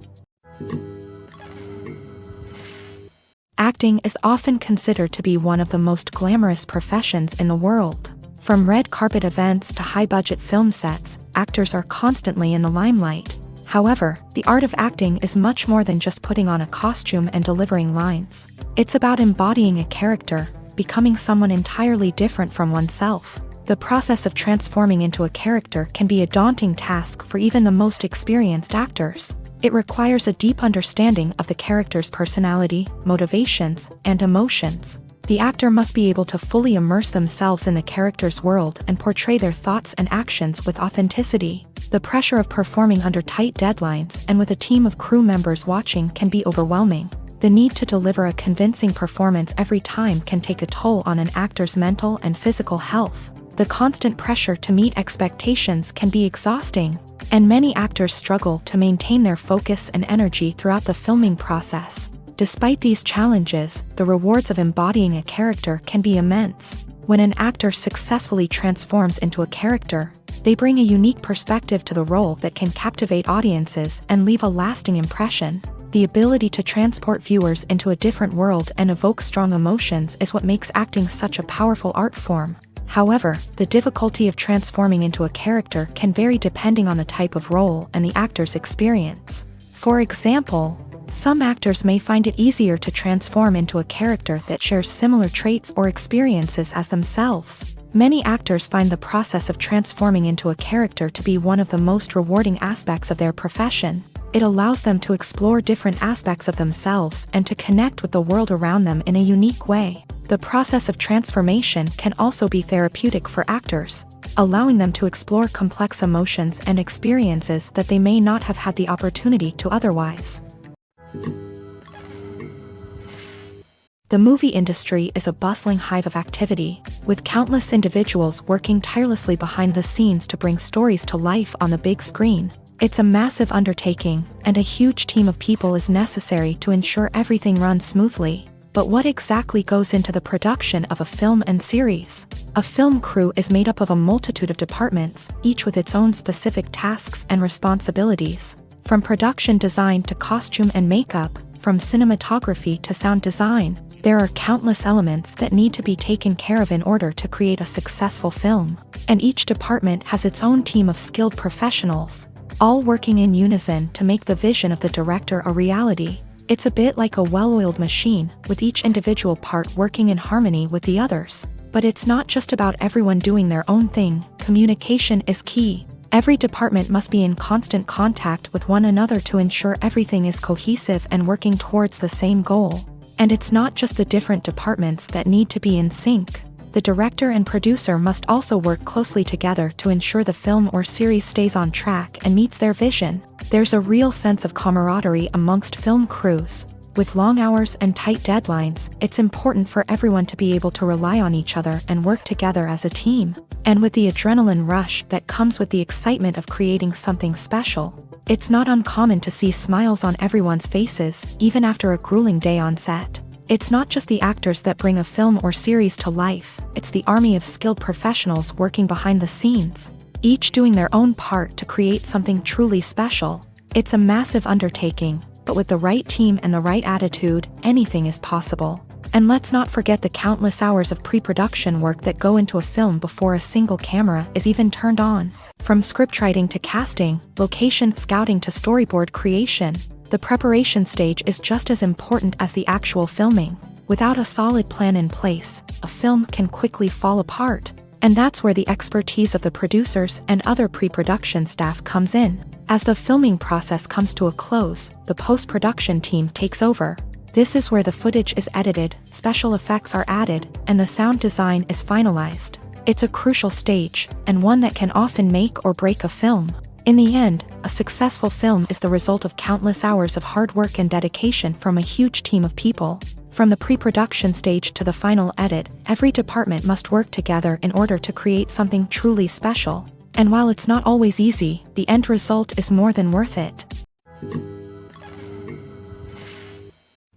Acting is often considered to be one of the most glamorous professions in the world. From red carpet events to high-budget film sets, actors are constantly in the limelight. However, the art of acting is much more than just putting on a costume and delivering lines. It's about embodying a character, becoming someone entirely different from oneself. The process of transforming into a character can be a daunting task for even the most experienced actors. It requires a deep understanding of the character's personality, motivations, and emotions. The actor must be able to fully immerse themselves in the character's world and portray their thoughts and actions with authenticity. The pressure of performing under tight deadlines and with a team of crew members watching can be overwhelming. The need to deliver a convincing performance every time can take a toll on an actor's mental and physical health. The constant pressure to meet expectations can be exhausting, and many actors struggle to maintain their focus and energy throughout the filming process. Despite these challenges, the rewards of embodying a character can be immense. When an actor successfully transforms into a character, they bring a unique perspective to the role that can captivate audiences and leave a lasting impression. The ability to transport viewers into a different world and evoke strong emotions is what makes acting such a powerful art form. However, the difficulty of transforming into a character can vary depending on the type of role and the actor's experience. For example, some actors may find it easier to transform into a character that shares similar traits or experiences as themselves. Many actors find the process of transforming into a character to be one of the most rewarding aspects of their profession. It allows them to explore different aspects of themselves and to connect with the world around them in a unique way. The process of transformation can also be therapeutic for actors, allowing them to explore complex emotions and experiences that they may not have had the opportunity to otherwise. The movie industry is a bustling hive of activity, with countless individuals working tirelessly behind the scenes to bring stories to life on the big screen. It's a massive undertaking, and a huge team of people is necessary to ensure everything runs smoothly. But what exactly goes into the production of a film and series? A film crew is made up of a multitude of departments, each with its own specific tasks and responsibilities. From production design to costume and makeup, from cinematography to sound design, there are countless elements that need to be taken care of in order to create a successful film. And each department has its own team of skilled professionals, all working in unison to make the vision of the director a reality. It's a bit like a well-oiled machine, with each individual part working in harmony with the others. But it's not just about everyone doing their own thing. Communication is key. Every department must be in constant contact with one another to ensure everything is cohesive and working towards the same goal. And it's not just the different departments that need to be in sync. The director and producer must also work closely together to ensure the film or series stays on track and meets their vision. There's a real sense of camaraderie amongst film crews. With long hours and tight deadlines, it's important for everyone to be able to rely on each other and work together as a team. And with the adrenaline rush that comes with the excitement of creating something special, it's not uncommon to see smiles on everyone's faces, even after a grueling day on set. It's not just the actors that bring a film or series to life, it's the army of skilled professionals working behind the scenes, each doing their own part to create something truly special. It's a massive undertaking, but with the right team and the right attitude, anything is possible. And let's not forget the countless hours of pre-production work that go into a film before a single camera is even turned on. From scriptwriting to casting, location scouting to storyboard creation, the preparation stage is just as important as the actual filming. Without a solid plan in place, a film can quickly fall apart. And that's where the expertise of the producers and other pre-production staff comes in. As the filming process comes to a close, the post-production team takes over. This is where the footage is edited, special effects are added, and the sound design is finalized. It's a crucial stage, and one that can often make or break a film. In the end, a successful film is the result of countless hours of hard work and dedication from a huge team of people. From the pre-production stage to the final edit, every department must work together in order to create something truly special. And while it's not always easy, the end result is more than worth it.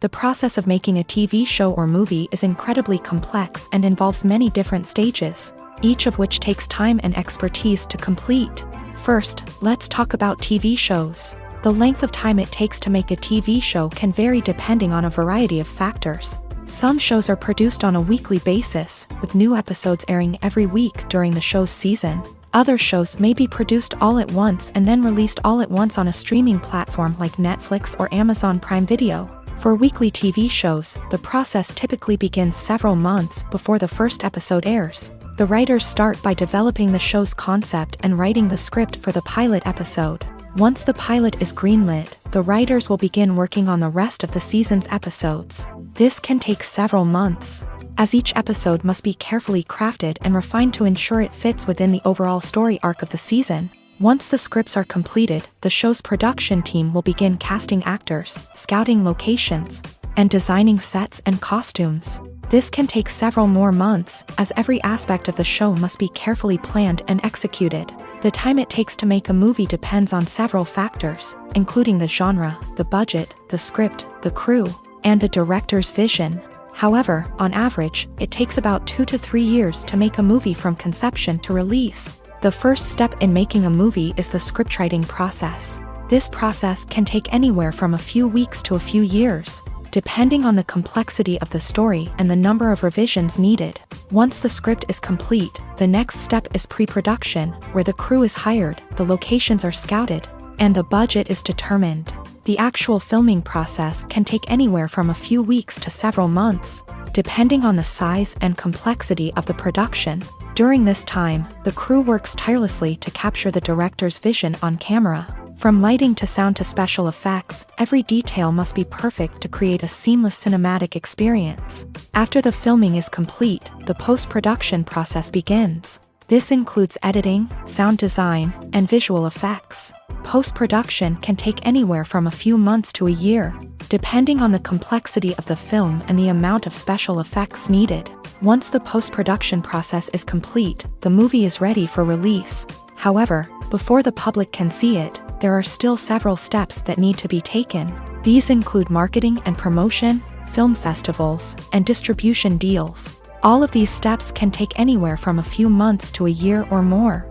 The process of making a TV show or movie is incredibly complex and involves many different stages, each of which takes time and expertise to complete. First, let's talk about TV shows. The length of time it takes to make a TV show can vary depending on a variety of factors. Some shows are produced on a weekly basis, with new episodes airing every week during the show's season. Other shows may be produced all at once and then released all at once on a streaming platform like Netflix or Amazon Prime Video. For weekly TV shows, the process typically begins several months before the first episode airs. The writers start by developing the show's concept and writing the script for the pilot episode. Once the pilot is greenlit, the writers will begin working on the rest of the season's episodes. This can take several months, as each episode must be carefully crafted and refined to ensure it fits within the overall story arc of the season. Once the scripts are completed, the show's production team will begin casting actors, scouting locations, and designing sets and costumes. This can take several more months, as every aspect of the show must be carefully planned and executed. The time it takes to make a movie depends on several factors, including the genre, the budget, the script, the crew, and the director's vision. However, on average, it takes about 2 to 3 years to make a movie from conception to release. The first step in making a movie is the scriptwriting process. This process can take anywhere from a few weeks to a few years, depending on the complexity of the story and the number of revisions needed. Once the script is complete, the next step is pre-production, where the crew is hired, the locations are scouted, and the budget is determined. The actual filming process can take anywhere from a few weeks to several months, depending on the size and complexity of the production. During this time, the crew works tirelessly to capture the director's vision on camera. From lighting to sound to special effects, every detail must be perfect to create a seamless cinematic experience. After the filming is complete, the post-production process begins. This includes editing, sound design, and visual effects. Post-production can take anywhere from a few months to a year, depending on the complexity of the film and the amount of special effects needed. Once the post-production process is complete, the movie is ready for release. However, before the public can see it, there are still several steps that need to be taken. These include marketing and promotion, film festivals, and distribution deals. All of these steps can take anywhere from a few months to a year or more.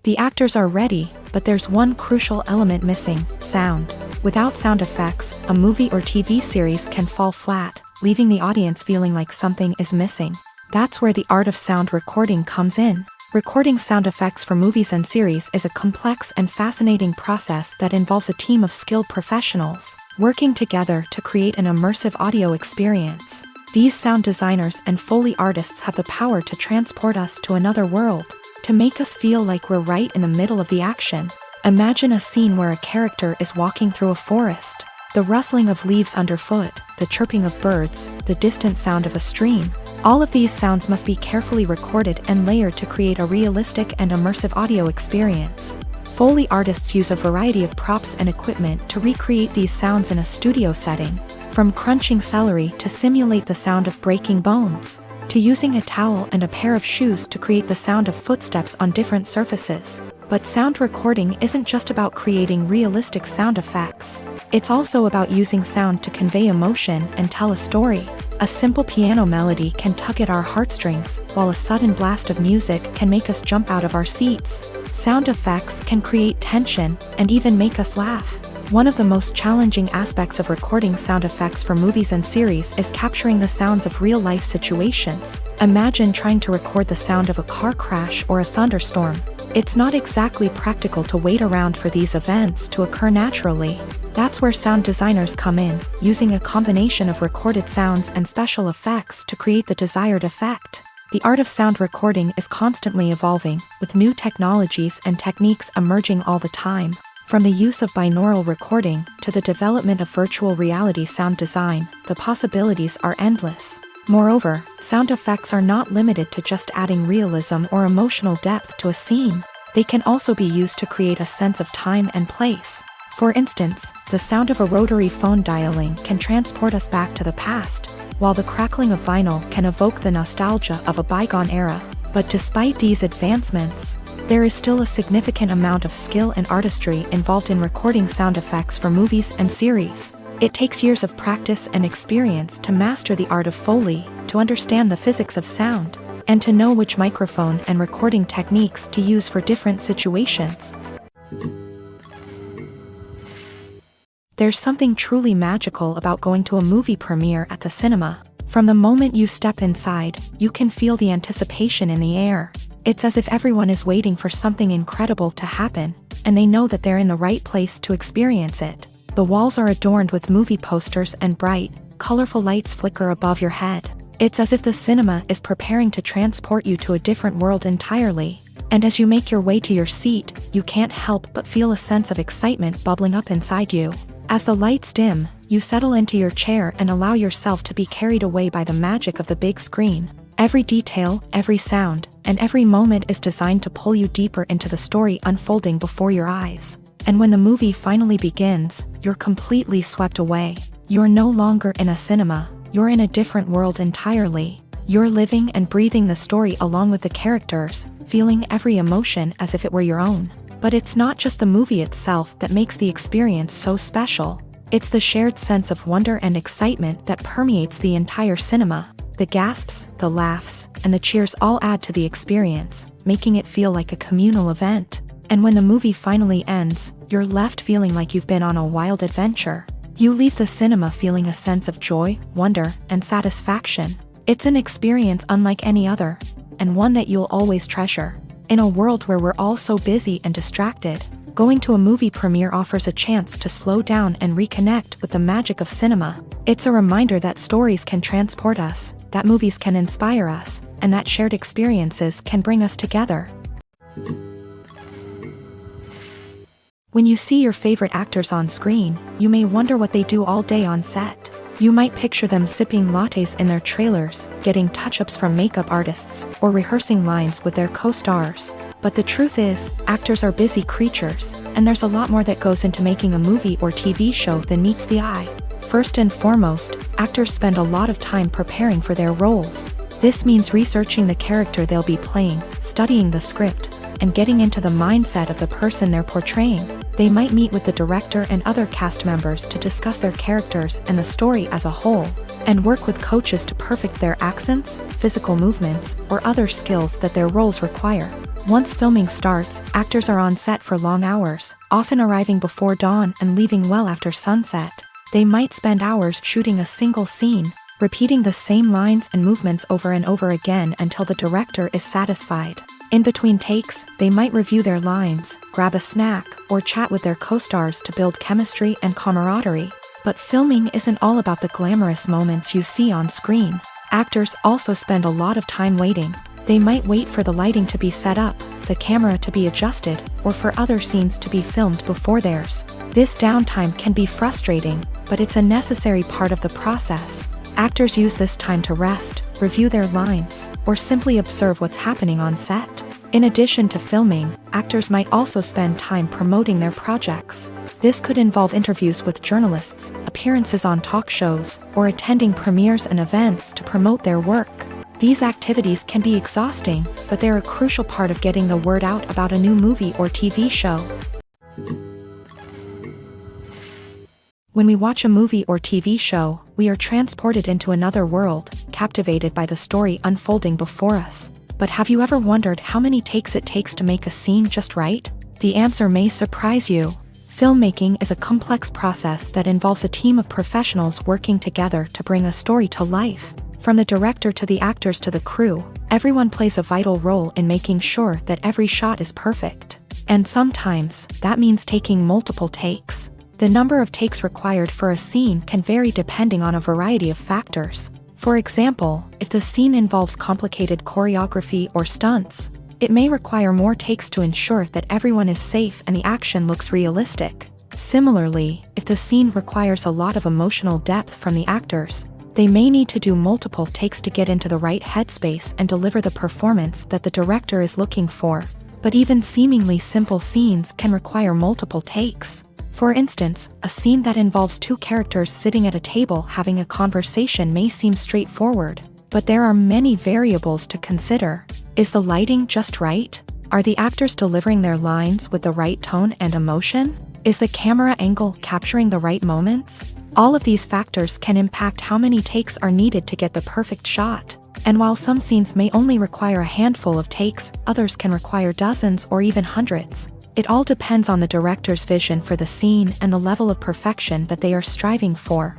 The actors are ready, but there's one crucial element missing: sound. Without sound effects, a movie or TV series can fall flat, leaving the audience feeling like something is missing. That's where the art of sound recording comes in. Recording sound effects for movies and series is a complex and fascinating process that involves a team of skilled professionals working together to create an immersive audio experience. These sound designers and Foley artists have the power to transport us to another world, to make us feel like we're right in the middle of the action. Imagine a scene where a character is walking through a forest. The rustling of leaves underfoot, the chirping of birds, the distant sound of a stream. All of these sounds must be carefully recorded and layered to create a realistic and immersive audio experience. Foley artists use a variety of props and equipment to recreate these sounds in a studio setting, from crunching celery to simulate the sound of breaking bones, to using a towel and a pair of shoes to create the sound of footsteps on different surfaces. But sound recording isn't just about creating realistic sound effects. It's also about using sound to convey emotion and tell a story. A simple piano melody can tug at our heartstrings, while a sudden blast of music can make us jump out of our seats. Sound effects can create tension and even make us laugh. One of the most challenging aspects of recording sound effects for movies and series is capturing the sounds of real-life situations. Imagine trying to record the sound of a car crash or a thunderstorm. It's not exactly practical to wait around for these events to occur naturally. That's where sound designers come in, using a combination of recorded sounds and special effects to create the desired effect. The art of sound recording is constantly evolving, with new technologies and techniques emerging all the time. From the use of binaural recording to the development of virtual reality sound design, the possibilities are endless. Moreover, sound effects are not limited to just adding realism or emotional depth to a scene. They can also be used to create a sense of time and place. For instance, the sound of a rotary phone dialing can transport us back to the past, while the crackling of vinyl can evoke the nostalgia of a bygone era. But despite these advancements, there is still a significant amount of skill and artistry involved in recording sound effects for movies and series. It takes years of practice and experience to master the art of Foley, to understand the physics of sound, and to know which microphone and recording techniques to use for different situations. There's something truly magical about going to a movie premiere at the cinema. From the moment you step inside, you can feel the anticipation in the air. It's as if everyone is waiting for something incredible to happen, and they know that they're in the right place to experience it. The walls are adorned with movie posters and bright, colorful lights flicker above your head. It's as if the cinema is preparing to transport you to a different world entirely. And as you make your way to your seat, you can't help but feel a sense of excitement bubbling up inside you. As the lights dim, you settle into your chair and allow yourself to be carried away by the magic of the big screen. Every detail, every sound, and every moment is designed to pull you deeper into the story unfolding before your eyes. And when the movie finally begins, you're completely swept away. You're no longer in a cinema, you're in a different world entirely. You're living and breathing the story along with the characters, feeling every emotion as if it were your own. But it's not just the movie itself that makes the experience so special. It's the shared sense of wonder and excitement that permeates the entire cinema. The gasps, the laughs, and the cheers all add to the experience, making it feel like a communal event. And when the movie finally ends, you're left feeling like you've been on a wild adventure. You leave the cinema feeling a sense of joy, wonder, and satisfaction. It's an experience unlike any other, and one that you'll always treasure. In a world where we're all so busy and distracted, going to a movie premiere offers a chance to slow down and reconnect with the magic of cinema. It's a reminder that stories can transport us, that movies can inspire us, and that shared experiences can bring us together. When you see your favorite actors on screen, you may wonder what they do all day on set. You might picture them sipping lattes in their trailers, getting touch-ups from makeup artists, or rehearsing lines with their co-stars. But the truth is, actors are busy creatures, and there's a lot more that goes into making a movie or TV show than meets the eye. First and foremost, actors spend a lot of time preparing for their roles. This means researching the character they'll be playing, studying the script, and getting into the mindset of the person they're portraying. They might meet with the director and other cast members to discuss their characters and the story as a whole, and work with coaches to perfect their accents, physical movements, or other skills that their roles require. Once filming starts, actors are on set for long hours, often arriving before dawn and leaving well after sunset. They might spend hours shooting a single scene, repeating the same lines and movements over and over again until the director is satisfied. In between takes, they might review their lines, grab a snack, or chat with their co-stars to build chemistry and camaraderie. But filming isn't all about the glamorous moments you see on screen. Actors also spend a lot of time waiting. They might wait for the lighting to be set up, the camera to be adjusted, or for other scenes to be filmed before theirs. This downtime can be frustrating, but it's a necessary part of the process. Actors use this time to rest, review their lines, or simply observe what's happening on set. In addition to filming, actors might also spend time promoting their projects. This could involve interviews with journalists, appearances on talk shows, or attending premieres and events to promote their work. These activities can be exhausting, but they're a crucial part of getting the word out about a new movie or TV show. When we watch a movie or TV show, we are transported into another world, captivated by the story unfolding before us. But have you ever wondered how many takes it takes to make a scene just right? The answer may surprise you. Filmmaking is a complex process that involves a team of professionals working together to bring a story to life. From the director to the actors to the crew, everyone plays a vital role in making sure that every shot is perfect. And sometimes, that means taking multiple takes. The number of takes required for a scene can vary depending on a variety of factors. For example, if the scene involves complicated choreography or stunts, it may require more takes to ensure that everyone is safe and the action looks realistic. Similarly, if the scene requires a lot of emotional depth from the actors, they may need to do multiple takes to get into the right headspace and deliver the performance that the director is looking for. But even seemingly simple scenes can require multiple takes. For instance, a scene that involves two characters sitting at a table having a conversation may seem straightforward, but there are many variables to consider. Is the lighting just right? Are the actors delivering their lines with the right tone and emotion? Is the camera angle capturing the right moments? All of these factors can impact how many takes are needed to get the perfect shot. And while some scenes may only require a handful of takes, others can require dozens or even hundreds. It all depends on the director's vision for the scene and the level of perfection that they are striving for.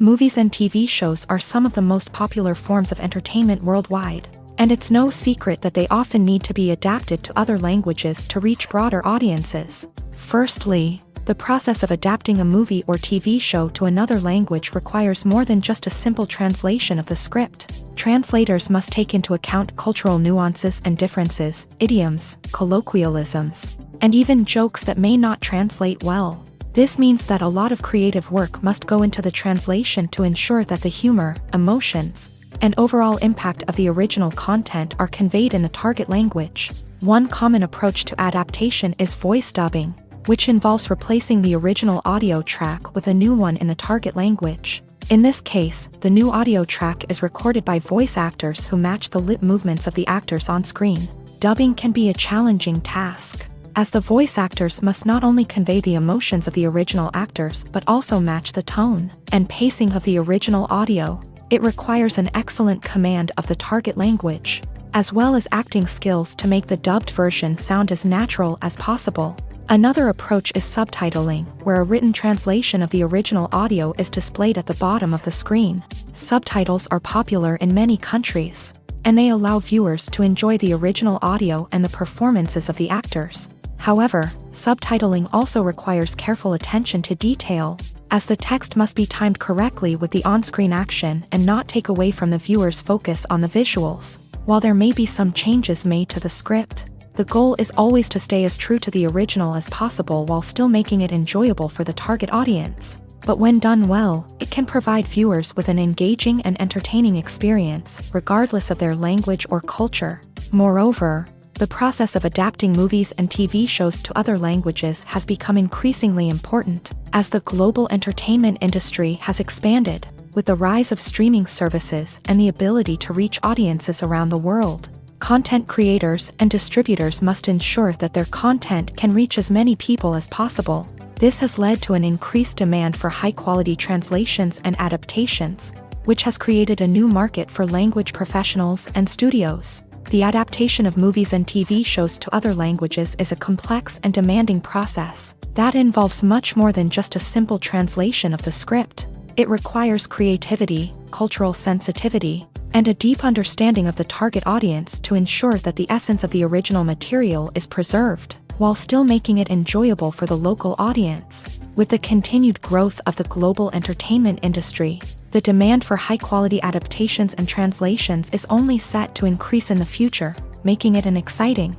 Movies and TV shows are some of the most popular forms of entertainment worldwide, and it's no secret that they often need to be adapted to other languages to reach broader audiences. Firstly, the process of adapting a movie or TV show to another language requires more than just a simple translation of the script. Translators must take into account cultural nuances and differences, idioms, colloquialisms, and even jokes that may not translate well. This means that a lot of creative work must go into the translation to ensure that the humor, emotions, and overall impact of the original content are conveyed in the target language. One common approach to adaptation is voice dubbing, which involves replacing the original audio track with a new one in the target language. In this case, the new audio track is recorded by voice actors who match the lip movements of the actors on screen. Dubbing can be a challenging task, as the voice actors must not only convey the emotions of the original actors but also match the tone and pacing of the original audio. It requires an excellent command of the target language, as well as acting skills to make the dubbed version sound as natural as possible. Another approach is subtitling, where a written translation of the original audio is displayed at the bottom of the screen. Subtitles are popular in many countries, and they allow viewers to enjoy the original audio and the performances of the actors. However, subtitling also requires careful attention to detail, as the text must be timed correctly with the on-screen action and not take away from the viewer's focus on the visuals. While there may be some changes made to the script, the goal is always to stay as true to the original as possible while still making it enjoyable for the target audience. But when done well, it can provide viewers with an engaging and entertaining experience, regardless of their language or culture. Moreover, the process of adapting movies and TV shows to other languages has become increasingly important, as the global entertainment industry has expanded, with the rise of streaming services and the ability to reach audiences around the world. Content creators and distributors must ensure that their content can reach as many people as possible. This has led to an increased demand for high-quality translations and adaptations, which has created a new market for language professionals and studios. The adaptation of movies and TV shows to other languages is a complex and demanding process that involves much more than just a simple translation of the script. It requires creativity, cultural sensitivity, and a deep understanding of the target audience to ensure that the essence of the original material is preserved, while still making it enjoyable for the local audience. With the continued growth of the global entertainment industry, the demand for high-quality adaptations and translations is only set to increase in the future, making it an exciting.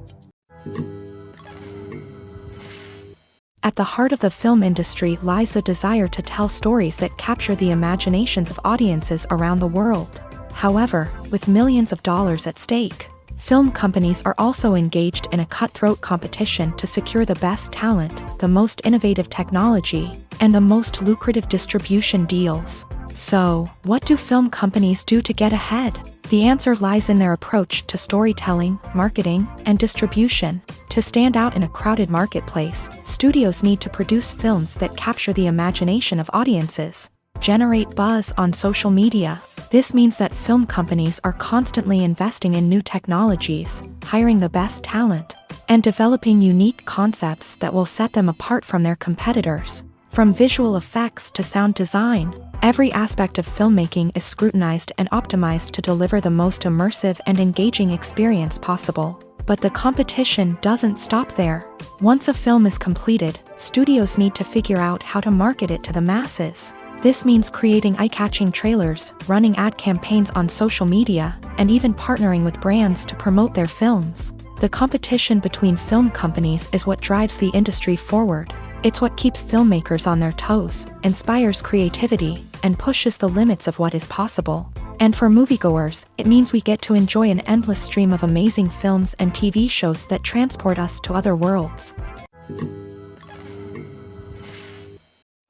At the heart of the film industry lies the desire to tell stories that capture the imaginations of audiences around the world. However, with millions of dollars at stake, film companies are also engaged in a cutthroat competition to secure the best talent, the most innovative technology, and the most lucrative distribution deals. So, what do film companies do to get ahead? The answer lies in their approach to storytelling, marketing, and distribution. To stand out in a crowded marketplace, studios need to produce films that capture the imagination of audiences, generate buzz on social media. This means that film companies are constantly investing in new technologies, hiring the best talent, and developing unique concepts that will set them apart from their competitors. From visual effects to sound design, every aspect of filmmaking is scrutinized and optimized to deliver the most immersive and engaging experience possible. But the competition doesn't stop there. Once a film is completed, studios need to figure out how to market it to the masses. This means creating eye-catching trailers, running ad campaigns on social media, and even partnering with brands to promote their films. The competition between film companies is what drives the industry forward. It's what keeps filmmakers on their toes, inspires creativity, and pushes the limits of what is possible. And for moviegoers, it means we get to enjoy an endless stream of amazing films and TV shows that transport us to other worlds.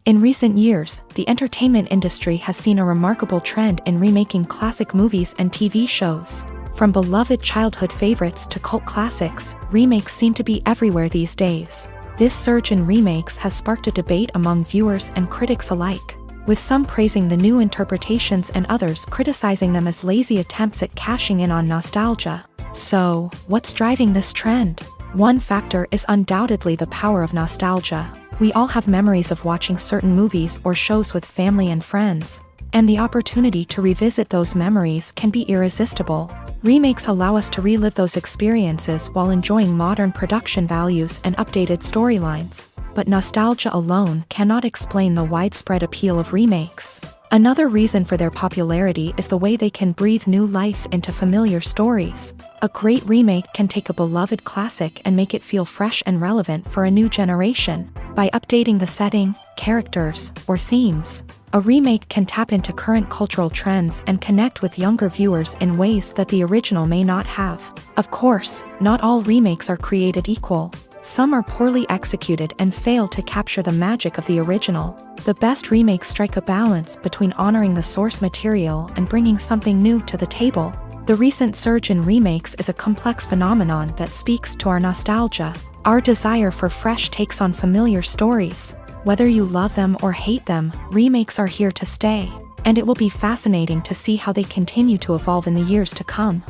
In recent years, the entertainment industry has seen a remarkable trend in remaking classic movies and TV shows. From beloved childhood favorites to cult classics, remakes seem to be everywhere these days. This surge in remakes has sparked a debate among viewers and critics alike, with some praising the new interpretations and others criticizing them as lazy attempts at cashing in on nostalgia. So, what's driving this trend? One factor is undoubtedly the power of nostalgia. We all have memories of watching certain movies or shows with family and friends, and the opportunity to revisit those memories can be irresistible. Remakes allow us to relive those experiences while enjoying modern production values and updated storylines. But nostalgia alone cannot explain the widespread appeal of remakes. Another reason for their popularity is the way they can breathe new life into familiar stories. A great remake can take a beloved classic and make it feel fresh and relevant for a new generation. By updating the setting, characters, or themes, a remake can tap into current cultural trends and connect with younger viewers in ways that the original may not have. Of course, not all remakes are created equal. Some are poorly executed and fail to capture the magic of the original. The best remakes strike a balance between honoring the source material and bringing something new to the table. The recent surge in remakes is a complex phenomenon that speaks to our nostalgia, our desire for fresh takes on familiar stories. Whether you love them or hate them, remakes are here to stay, and it will be fascinating to see how they continue to evolve in the years to come.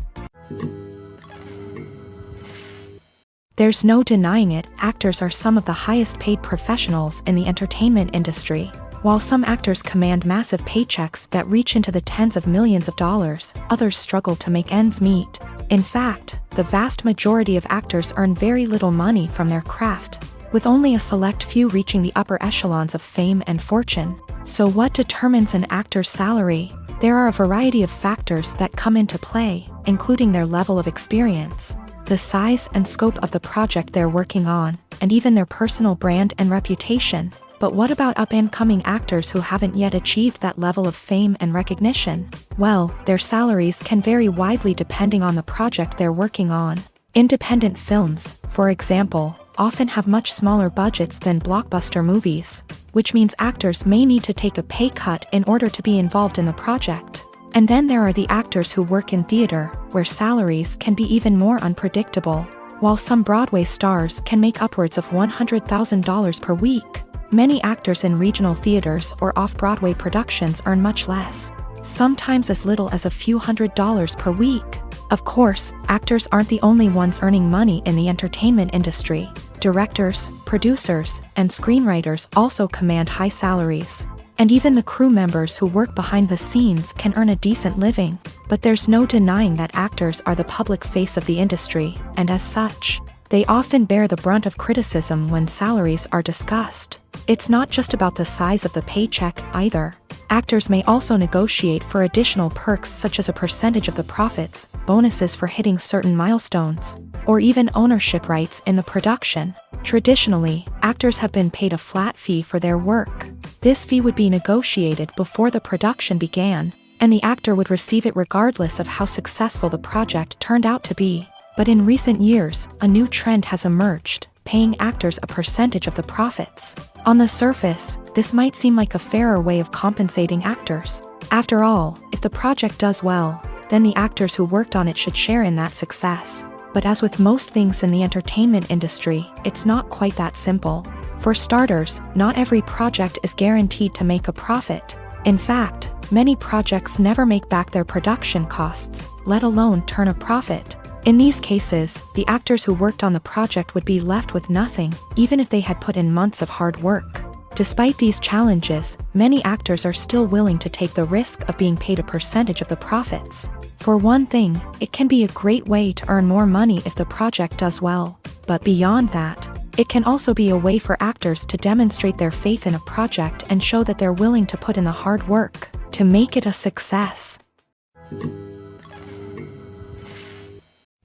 There's no denying it, actors are some of the highest paid professionals in the entertainment industry. While some actors command massive paychecks that reach into the tens of millions of dollars, others struggle to make ends meet. In fact, the vast majority of actors earn very little money from their craft, with only a select few reaching the upper echelons of fame and fortune. So what determines an actor's salary? There are a variety of factors that come into play, including their level of experience, the size and scope of the project they're working on, and even their personal brand and reputation. But what about up-and-coming actors who haven't yet achieved that level of fame and recognition? Well, their salaries can vary widely depending on the project they're working on. Independent films, for example, often have much smaller budgets than blockbuster movies, which means actors may need to take a pay cut in order to be involved in the project. And then there are the actors who work in theater, where salaries can be even more unpredictable. While some Broadway stars can make upwards of $100,000 per week, many actors in regional theaters or off-Broadway productions earn much less, sometimes as little as a few $100s per week. Of course, actors aren't the only ones earning money in the entertainment industry. Directors, producers, and screenwriters also command high salaries. And even the crew members who work behind the scenes can earn a decent living. But there's no denying that actors are the public face of the industry, and as such, they often bear the brunt of criticism when salaries are discussed. It's not just about the size of the paycheck, either. Actors may also negotiate for additional perks such as a percentage of the profits, bonuses for hitting certain milestones, or even ownership rights in the production. Traditionally, actors have been paid a flat fee for their work. This fee would be negotiated before the production began, and the actor would receive it regardless of how successful the project turned out to be. But in recent years, a new trend has emerged, paying actors a percentage of the profits. On the surface, this might seem like a fairer way of compensating actors. After all, if the project does well, then the actors who worked on it should share in that success. But as with most things in the entertainment industry, it's not quite that simple. For starters, not every project is guaranteed to make a profit. In fact, many projects never make back their production costs, let alone turn a profit. In these cases, the actors who worked on the project would be left with nothing, even if they had put in months of hard work. Despite these challenges, many actors are still willing to take the risk of being paid a percentage of the profits. For one thing, it can be a great way to earn more money if the project does well. But beyond that, it can also be a way for actors to demonstrate their faith in a project and show that they're willing to put in the hard work to make it a success.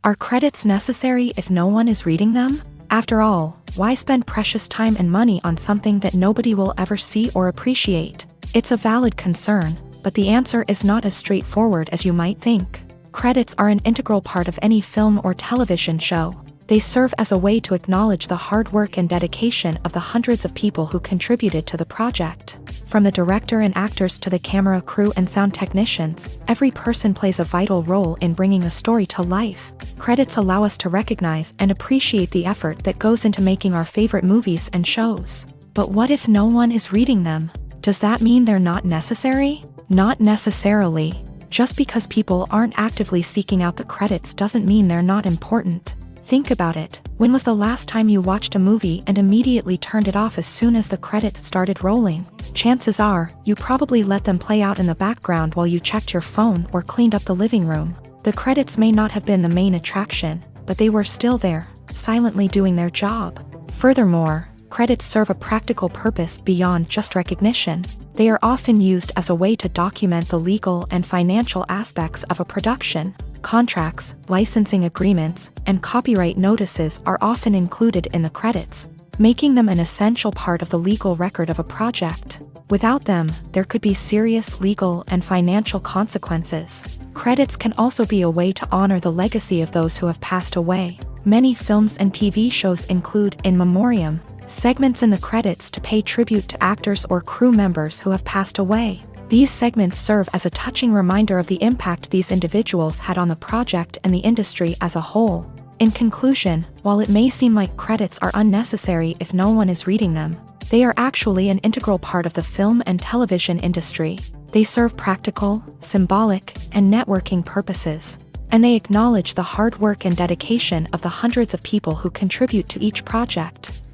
Are credits necessary if no one is reading them? After all, why spend precious time and money on something that nobody will ever see or appreciate? It's a valid concern, but the answer is not as straightforward as you might think. Credits are an integral part of any film or television show. They serve as a way to acknowledge the hard work and dedication of the hundreds of people who contributed to the project. From the director and actors to the camera crew and sound technicians, every person plays a vital role in bringing a story to life. Credits allow us to recognize and appreciate the effort that goes into making our favorite movies and shows. But what if no one is reading them? Does that mean they're not necessary? Not necessarily. Just because people aren't actively seeking out the credits doesn't mean they're not important. Think about it. When was the last time you watched a movie and immediately turned it off as soon as the credits started rolling? Chances are, you probably let them play out in the background while you checked your phone or cleaned up the living room. The credits may not have been the main attraction, but they were still there, silently doing their job. Furthermore, credits serve a practical purpose beyond just recognition. They are often used as a way to document the legal and financial aspects of a production. Contracts, licensing agreements, and copyright notices are often included in the credits, making them an essential part of the legal record of a project. Without them, there could be serious legal and financial consequences. Credits can also be a way to honor the legacy of those who have passed away. Many films and TV shows include in memoriam segments in the credits to pay tribute to actors or crew members who have passed away. These segments serve as a touching reminder of the impact these individuals had on the project and the industry as a whole. In conclusion, while it may seem like credits are unnecessary if no one is reading them, they are actually an integral part of the film and television industry. They serve practical, symbolic, and networking purposes, and they acknowledge the hard work and dedication of the hundreds of people who contribute to each project.